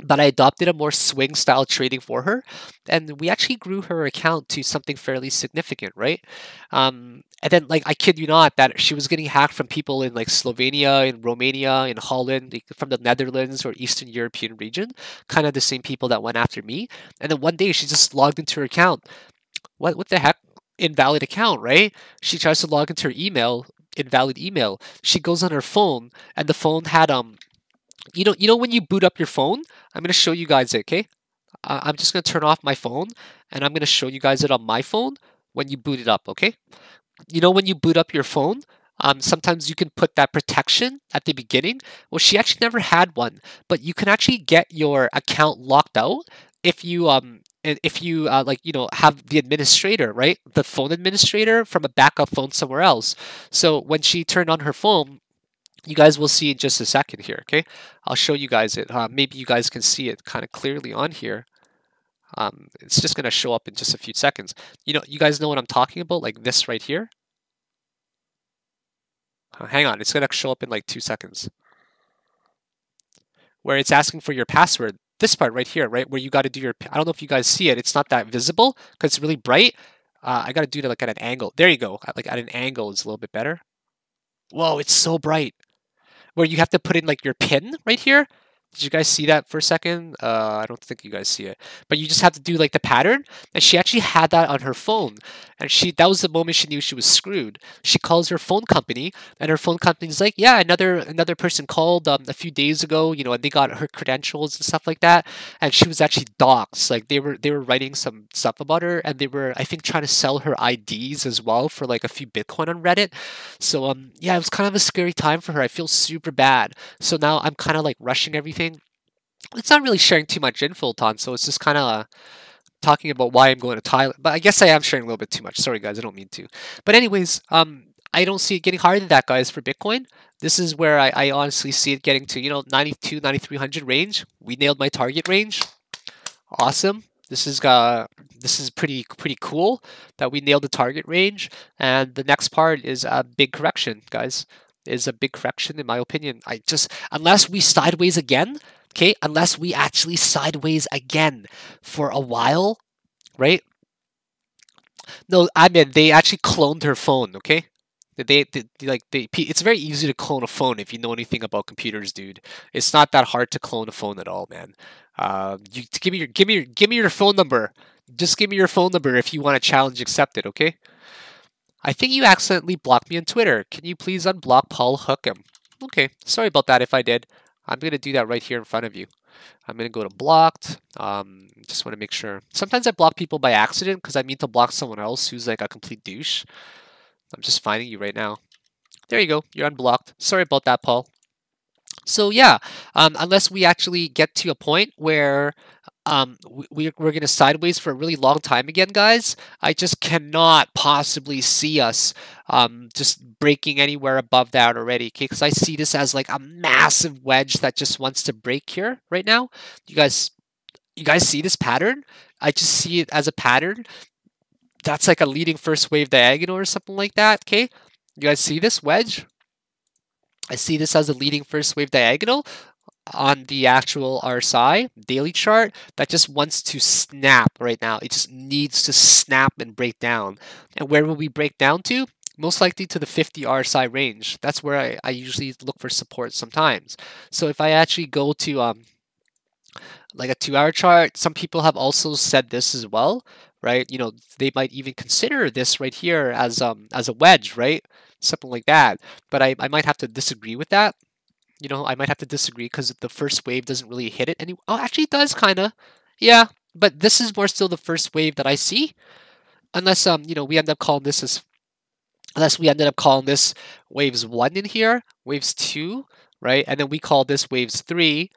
but I adopted a more swing style trading for her, and we actually grew her account to something fairly significant, right? And then, like, I kid you not, that she was getting hacked from people in like Slovenia, in Romania, in Holland, like, from the Netherlands or Eastern European region, kind of the same people that went after me. And then one day she just logged into her account. What the heck? Invalid account, right? She tries to log into her email, invalid email. She goes on her phone, and the phone had you know when you boot up your phone. I'm going to show you guys it, okay? I'm just going to turn off my phone, and I'm going to show you guys it on my phone when you boot it up, okay? You know when you boot up your phone, sometimes you can put that protection at the beginning. Well, she actually never had one, but you can actually get your account locked out if you like have the administrator, right? The phone administrator from a backup phone somewhere else. So when she turned on her phone, you guys will see in just a second here, okay? I'll show you guys it. Maybe you guys can see it kind of clearly on here. It's just going to show up in just a few seconds. You guys know what I'm talking about, like this right here. Hang on, it's going to show up in like 2 seconds. Where it's asking for your password. This part right here, right? Where you got to do your, I don't know if you guys see it. It's not that visible because it's really bright. I got to do it like at an angle. There you go. Like at an angle is a little bit better. Whoa, it's so bright. Where you have to put in like your PIN right here. Did you guys see that for a second? I don't think you guys see it, but you just have to do like the pattern. And she actually had that on her phone, and that was the moment she knew she was screwed. She calls her phone company, and her phone company's like, yeah, another person called a few days ago, you know, and they got her credentials and stuff like that, and she was actually doxxed. Like they were writing some stuff about her, and they were, I think, trying to sell her IDs as well for like a few Bitcoin on Reddit. So yeah, it was kind of a scary time for her. I feel super bad. So now I'm kind of like rushing everything. It's not really sharing too much info, Ton, so it's just kind of talking about why I'm going to Thailand. But I guess I am sharing a little bit too much. Sorry, guys, I don't mean to. But anyways, I don't see it getting higher than that, guys, for Bitcoin. This is where I honestly see it getting to, you know, 92, 9300 range. We nailed my target range. Awesome. This is pretty cool that we nailed the target range. And the next part is a big correction, guys. Is a big correction in my opinion. I just, unless we sideways again, okay, unless we actually sideways again for a while, right? No, I mean they actually cloned her phone, okay? It's very easy to clone a phone if you know anything about computers, dude. It's not that hard to clone a phone at all, man. You give me your phone number. Just give me your phone number if you want a challenge accepted, okay? I think you accidentally blocked me on Twitter. Can you please unblock Paul Hookham? Okay, sorry about that if I did. I'm gonna do that right here in front of you. I'm gonna go to blocked. Just want to make sure. Sometimes I block people by accident because I mean to block someone else who's like a complete douche. I'm just finding you right now. There you go. You're unblocked. Sorry about that, Paul. So yeah, unless we actually get to a point where we're going to sideways for a really long time again, guys, I just cannot possibly see us just breaking anywhere above that already, okay? Because I see this as like a massive wedge that just wants to break here right now. You guys see this pattern? I just see it as a pattern. That's like a leading first wave diagonal or something like that, okay? You guys see this wedge? I see this as a leading first wave diagonal on the actual RSI daily chart that just wants to snap right now. It just needs to snap and break down. And where will we break down to? Most likely to the 50 RSI range. That's where I usually look for support sometimes. So if I actually go to like a 2-hour chart, some people have also said this as well, right? You know, they might even consider this right here as a wedge, right? Something like that. But I might have to disagree with that. You know, I might have to disagree because the first wave doesn't really hit it any. Oh, actually, it does kind of. Yeah, but this is more still the first wave that I see, unless you know, we end up calling this as, unless we ended up calling this waves 1 in here, waves 2, right, and then we call this waves 3,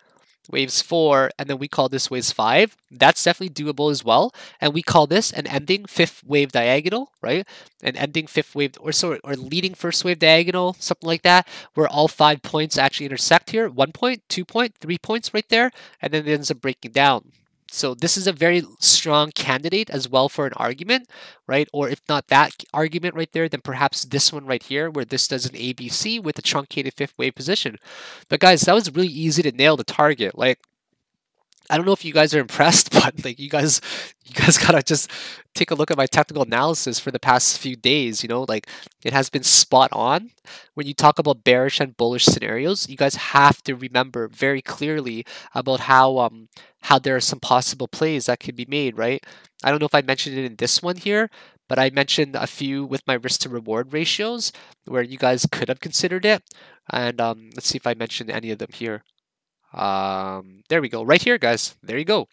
waves 4, and then we call this waves 5. That's definitely doable as well. And we call this an ending fifth wave diagonal, right? An ending fifth wave, or leading first wave diagonal, something like that, where all 5 points actually intersect here. 1 point, 2 point, 3 points right there, and then it ends up breaking down. So this is a very strong candidate as well for an argument, right? Or if not that argument right there, then perhaps this one right here, where this does an ABC with a truncated fifth wave position. But guys, that was really easy to nail the target. Like, I don't know if you guys are impressed, but like you guys gotta just take a look at my technical analysis for the past few days. You know, like it has been spot on. When you talk about bearish and bullish scenarios, you guys have to remember very clearly about how there are some possible plays that can be made, right? I don't know if I mentioned it in this one here, but I mentioned a few with my risk to reward ratios where you guys could have considered it. And let's see if I mentioned any of them here. There we go. Right here, guys. There you go.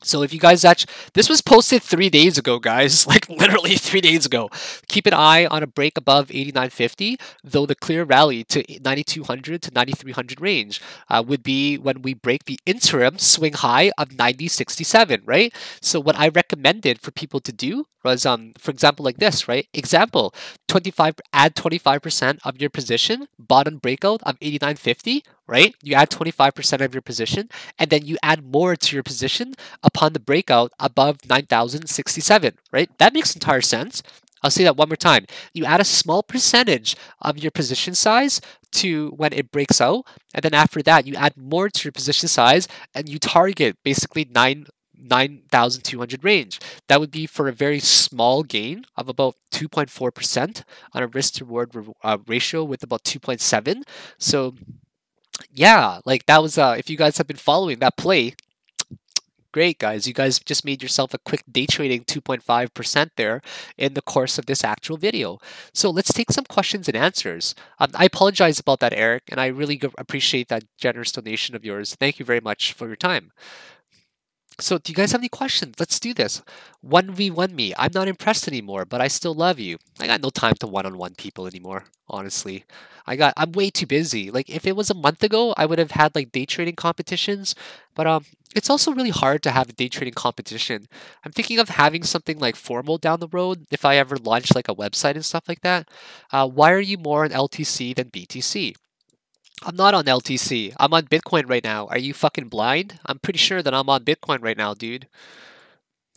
So if you guys actually, this was posted 3 days ago, guys, like literally 3 days ago. Keep an eye on a break above 89.50, though the clear rally to 9200 to 9300 range would be when we break the interim swing high of 90.67, right? So what I recommended for people to do was, for example, like this, right? Example, add 25% of your position, bottom breakout of 89.50, right? You add 25% of your position, and then you add more to your position upon the breakout above 9,067, right? That makes entire sense. I'll say that one more time. You add a small percentage of your position size to when it breaks out, and then after that, you add more to your position size, and you target basically 9,200 range. That would be for a very small gain of about 2.4% on a risk to reward ratio with about 2.7. So Yeah, like that was if you guys have been following that play, great guys. You guys just made yourself a quick day trading 2.5% there in the course of this actual video. So let's take some questions and answers. I apologize about that, Eric, and I really appreciate that generous donation of yours. Thank you very much for your time. So, do you guys have any questions? Let's do this. 1v1 me. I'm not impressed anymore, but I still love you. I got no time to one-on-one people anymore, honestly. I'm way too busy. Like if it was a month ago, I would have had like day trading competitions, but it's also really hard to have a day trading competition. I'm thinking of having something like formal down the road if I ever launch like a website and stuff like that. Why are you more on LTC than BTC? I'm not on LTC. I'm on Bitcoin right now. Are you fucking blind? I'm pretty sure that I'm on Bitcoin right now, dude.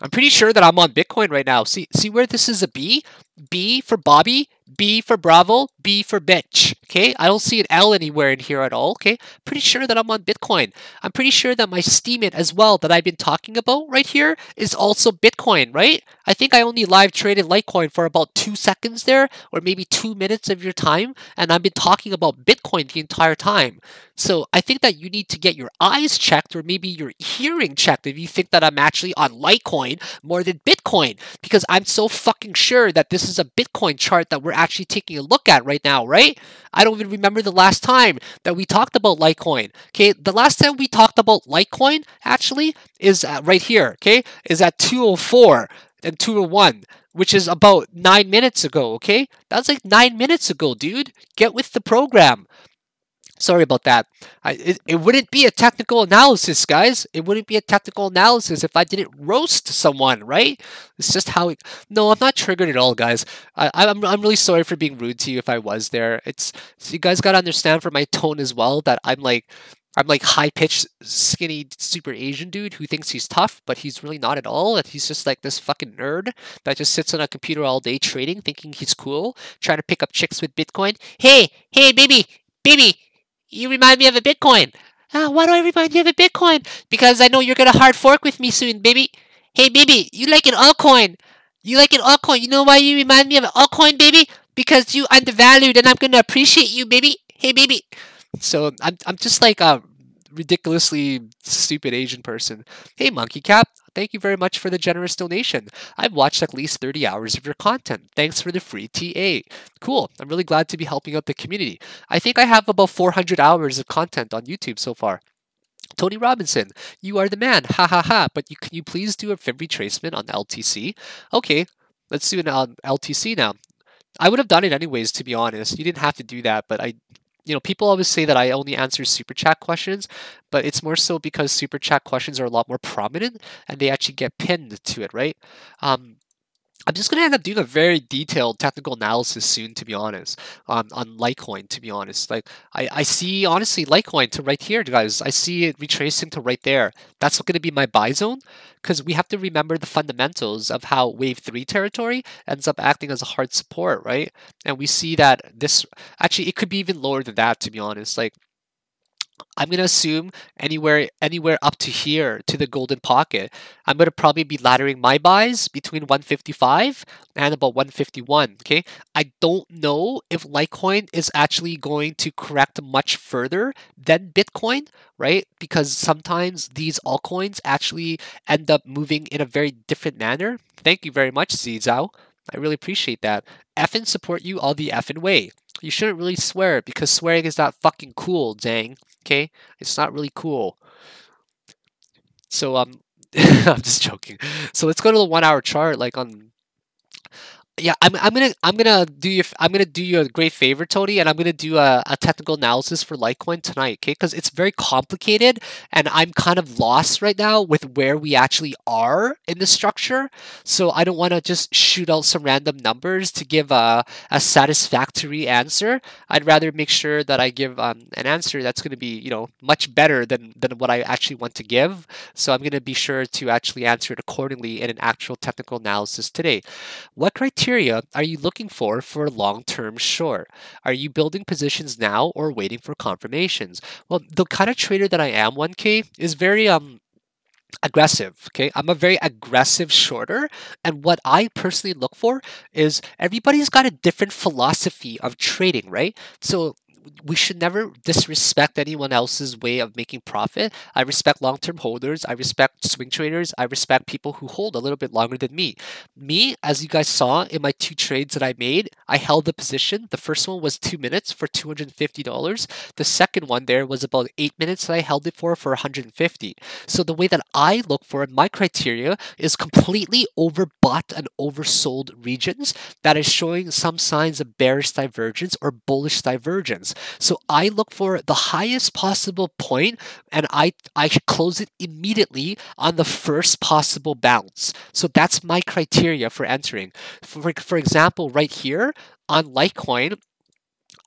I'm pretty sure that I'm on Bitcoin right now. See where this is a B? B for Bobby, B for Bravo, B for bitch. Okay? I don't see an L anywhere in here at all. Okay? Pretty sure that I'm on Bitcoin. I'm pretty sure that my Steemit as well that I've been talking about right here is also Bitcoin, right? I think I only live traded Litecoin for about 2 seconds there, or maybe 2 minutes of your time, and I've been talking about Bitcoin the entire time. So I think that you need to get your eyes checked or maybe your hearing checked if you think that I'm actually on Litecoin more than Bitcoin, because I'm so fucking sure that this is a Bitcoin chart that we're actually taking a look at right now, right? I don't even remember the last time that we talked about Litecoin. Okay, the last time we talked about Litecoin actually is right here, okay, is at 204 and 201, which is about 9 minutes ago, okay? That's like 9 minutes ago, dude. Get with the program. Sorry about that. It wouldn't be a technical analysis, guys. It wouldn't be a technical analysis if I didn't roast someone, right? It's just how it. No, I'm not triggered at all, guys. I'm really sorry for being rude to you if I was there. It's so you guys gotta understand from my tone as well that I'm like high pitched, skinny, super Asian dude who thinks he's tough, but he's really not at all. And he's just like this fucking nerd that just sits on a computer all day trading, thinking he's cool, trying to pick up chicks with Bitcoin. Hey, baby, you remind me of a Bitcoin. Why do I remind you of a Bitcoin? Because I know you're gonna hard fork with me soon, baby. Hey, baby, you like an altcoin. You like an altcoin. You know why you remind me of an altcoin, baby? Because you undervalued and I'm gonna appreciate you, baby. Hey, baby. So I'm just like a ridiculously stupid Asian person. Hey, Monkey Cap. Thank you very much for the generous donation. I've watched at least 30 hours of your content. Thanks for the free TA. Cool. I'm really glad to be helping out the community. I think I have about 400 hours of content on YouTube so far. Tony Robinson, you are the man. Ha ha ha. But can you please do a fib retracement on LTC? Okay, let's do an LTC now. I would have done it anyways, to be honest. You didn't have to do that, but people always say that I only answer super chat questions, but it's more so because super chat questions are a lot more prominent and they actually get pinned to it, right? I'm just going to end up doing a very detailed technical analysis soon, to be honest, on Litecoin, to be honest. Like, I see, honestly, Litecoin to right here, guys. I see it retracing to right there. That's going to be my buy zone, because we have to remember the fundamentals of how Wave 3 territory ends up acting as a hard support, right? And we see that this, actually, it could be even lower than that, to be honest. Like, I'm going to assume anywhere up to here to the golden pocket. I'm going to probably be laddering my buys between 155 and about 151, okay? I don't know if Litecoin is actually going to correct much further than Bitcoin, right? Because sometimes these altcoins actually end up moving in a very different manner. Thank you very much, Zizao. I really appreciate that. Effing support you all the effing way. You shouldn't really swear because swearing is not fucking cool, dang. Okay? It's not really cool. So I'm just joking. So let's go to the 1 hour chart like on yeah, I'm gonna do you a great favor, Tony, and I'm gonna do a technical analysis for Litecoin tonight, okay? Because it's very complicated, and I'm kind of lost right now with where we actually are in the structure. So I don't want to just shoot out some random numbers to give a satisfactory answer. I'd rather make sure that I give an answer that's going to be much better than what I actually want to give. So I'm gonna be sure to actually answer it accordingly in an actual technical analysis today. What criteria are you looking for a long-term short? Are you building positions now or waiting for confirmations? Well, the kind of trader that I am, 1K, is very aggressive. Okay, I'm a very aggressive shorter, and what I personally look for is everybody's got a different philosophy of trading, right? So we should never disrespect anyone else's way of making profit. I respect long-term holders. I respect swing traders. I respect people who hold a little bit longer than me. Me, as you guys saw in my 2 trades that I made, I held the position. The first one was 2 minutes for $250. The second one there was about 8 minutes that I held it for $150. So the way that I look for it, my criteria is completely overbought and oversold regions that is showing some signs of bearish divergence or bullish divergence. So I look for the highest possible point and I close it immediately on the first possible bounce. So that's my criteria for entering. For example, right here on Litecoin,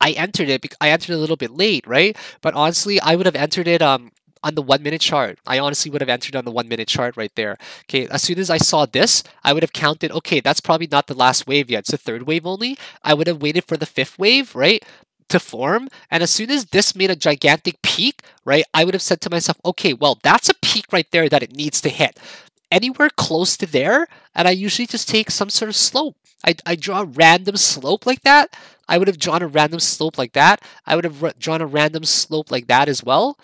I entered it. I entered it a little bit late, right? But honestly, I would have entered it on the 1 minute chart. I honestly would have entered on the 1 minute chart right there. Okay, as soon as I saw this, I would have counted, okay, that's probably not the last wave yet. It's the third wave only. I would have waited for the fifth wave, right, to form. And as soon as this made a gigantic peak, right, I would have said to myself, okay, well, that's a peak right there that it needs to hit. Anywhere close to there, and I usually just take some sort of slope. I draw a random slope like that. I would have drawn a random slope like that. I would have drawn a random slope like that as well.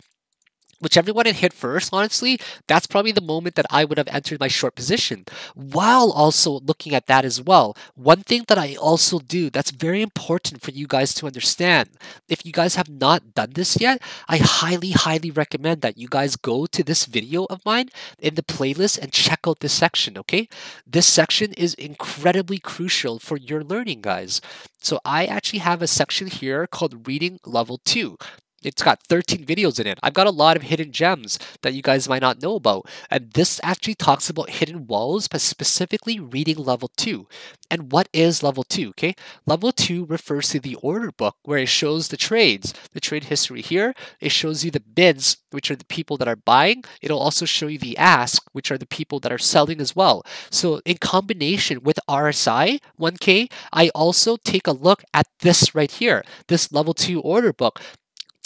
Whichever one it hit first, honestly, that's probably the moment that I would have entered my short position. While also looking at that as well, one thing that I also do that's very important for you guys to understand, if you guys have not done this yet, I highly, highly recommend that you guys go to this video of mine in the playlist and check out this section, okay? This section is incredibly crucial for your learning, guys. So I actually have a section here called Reading Level 2. It's got 13 videos in it. I've got a lot of hidden gems that you guys might not know about. And this actually talks about hidden walls, but specifically reading level 2. And what is level 2? Okay, level 2 refers to the order book where it shows the trades, the trade history here. It shows you the bids, which are the people that are buying. It'll also show you the ask, which are the people that are selling as well. So in combination with RSI 1K, I also take a look at this right here, this level 2 order book,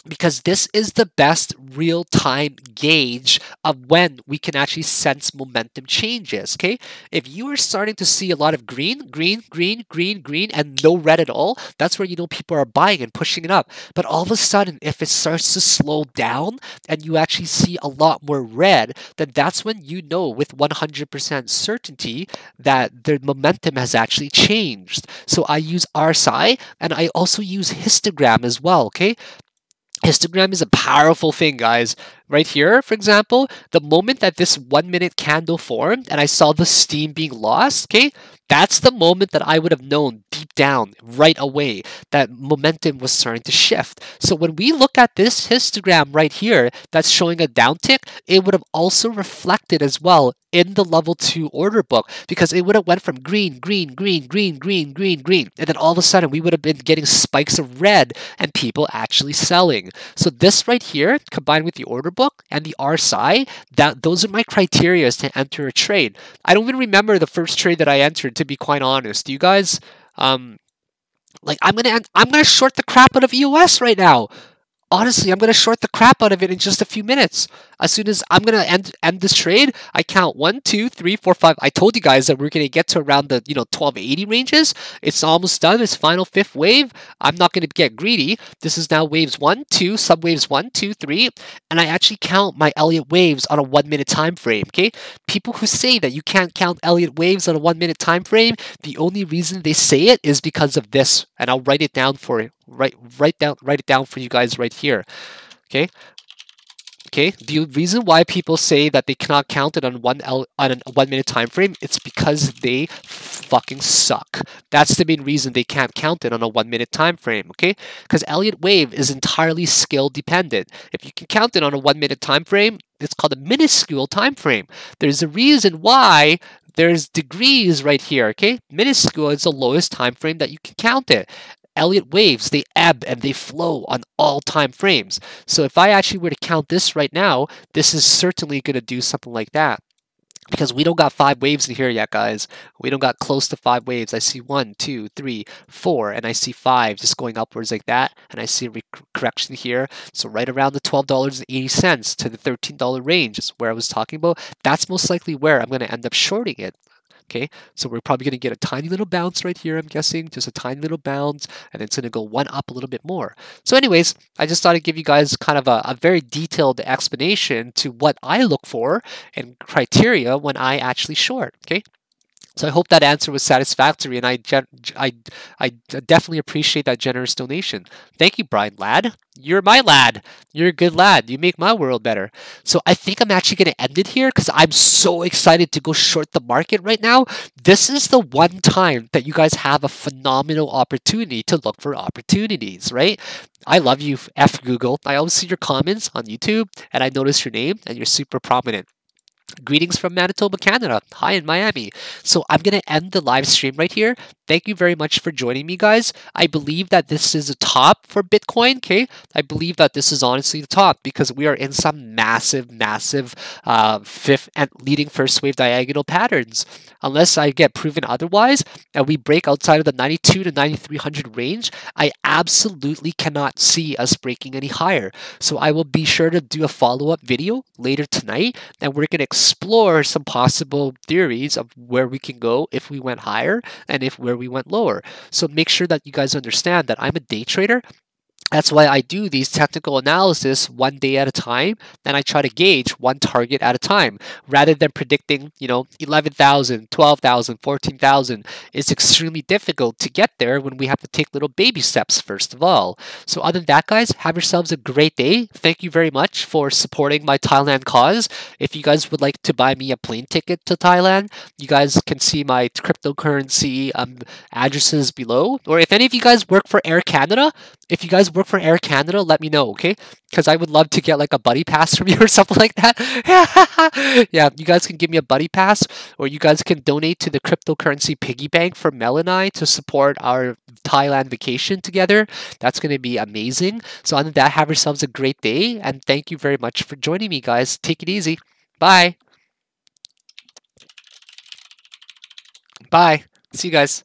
because this is the best real-time gauge of when we can actually sense momentum changes, okay? If you are starting to see a lot of green, and no red at all, that's where you know people are buying and pushing it up. But all of a sudden, if it starts to slow down and you actually see a lot more red, then that's when you know with 100% certainty that the momentum has actually changed. So I use RSI and I also use histogram as well, okay? Histogram is a powerful thing, guys. Right here, for example, the moment that this 1 minute candle formed and I saw the steam being lost, okay, that's the moment that I would have known deep down right away that momentum was starting to shift. So when we look at this histogram right here that's showing a downtick, it would have also reflected as well in the level 2 order book, because it would have went from green, and then all of a sudden we would have been getting spikes of red and people actually selling. So this right here, combined with the order book and the RSI, those are my criteria to enter a trade. I don't even remember the first trade that I entered, to be quite honest. You guys, like I'm gonna short the crap out of EOS right now. Honestly, I'm going to short the crap out of it in just a few minutes. As soon as I'm going to end this trade, I count 1, 2, 3, 4, 5. I told you guys that we're going to get to around the 1280 ranges. It's almost done. It's final fifth wave. I'm not going to get greedy. This is now waves 1, 2, subwaves 1, 2, 3, and I actually count my Elliott waves on a 1 minute time frame. Okay, people who say that you can't count Elliott waves on a 1 minute time frame, the only reason they say it is because of this, and I'll write it down for you. Write it down for you guys right here. Okay. The reason why people say that they cannot count it on a 1 minute time frame, it's because they fucking suck. That's the main reason they can't count it on a 1 minute time frame, okay? Because Elliott wave is entirely skill dependent. If you can count it on a 1 minute time frame, it's called a minuscule time frame. There's a reason why there's degrees right here, okay? Minuscule is the lowest time frame that you can count it. Elliott waves, they ebb and they flow on all time frames. So if I actually were to count this right now, this is certainly going to do something like that. Because we don't got 5 waves in here yet, guys. We don't got close to 5 waves. I see 1, 2, 3, 4, and I see 5 just going upwards like that. And I see a correction here. So right around the $12.80 to the $13 range is where I was talking about. That's most likely where I'm going to end up shorting it. Okay, so we're probably going to get a tiny little bounce right here, I'm guessing, just a tiny little bounce, and it's going to go one up a little bit more. So anyways, I just thought I'd give you guys kind of a very detailed explanation to what I look for and criteria when I actually short. Okay. So I hope that answer was satisfactory, and I definitely appreciate that generous donation. Thank you, Brian Lad. You're my lad. You're a good lad. You make my world better. So I think I'm actually going to end it here because I'm so excited to go short the market right now. This is the one time that you guys have a phenomenal opportunity to look for opportunities, right? I love you, F Google. I always see your comments on YouTube, and I notice your name, and you're super prominent. Greetings from Manitoba, Canada. Hi in Miami. So I'm going to end the live stream right here. Thank you very much for joining me, guys. I believe that this is a top for Bitcoin, okay? I believe that this is honestly the top because we are in some massive, massive fifth and leading first wave diagonal patterns. Unless I get proven otherwise and we break outside of the 92 to 9300 range, I absolutely cannot see us breaking any higher. So I will be sure to do a follow-up video later tonight, and we're going to explore some possible theories of where we can go if we went higher and if where we went lower. So make sure that you guys understand that I'm a day trader. That's why I do these technical analysis one day at a time, and I try to gauge one target at a time rather than predicting, 11,000, 12,000, 14,000. It's extremely difficult to get there when we have to take little baby steps first of all. So other than that, guys, have yourselves a great day. Thank you very much for supporting my Thailand cause. If you guys would like to buy me a plane ticket to Thailand, you guys can see my cryptocurrency addresses below. Or if any of you guys work for Air Canada, if you guys work for Air Canada, let me know, okay? Because I would love to get like a buddy pass from you or something like that. Yeah, you guys can give me a buddy pass, or you guys can donate to the cryptocurrency piggy bank for Mel and I to support our Thailand vacation together. That's going to be amazing. So other than that, have yourselves a great day, and thank you very much for joining me, guys. Take it easy. Bye. Bye. See you guys.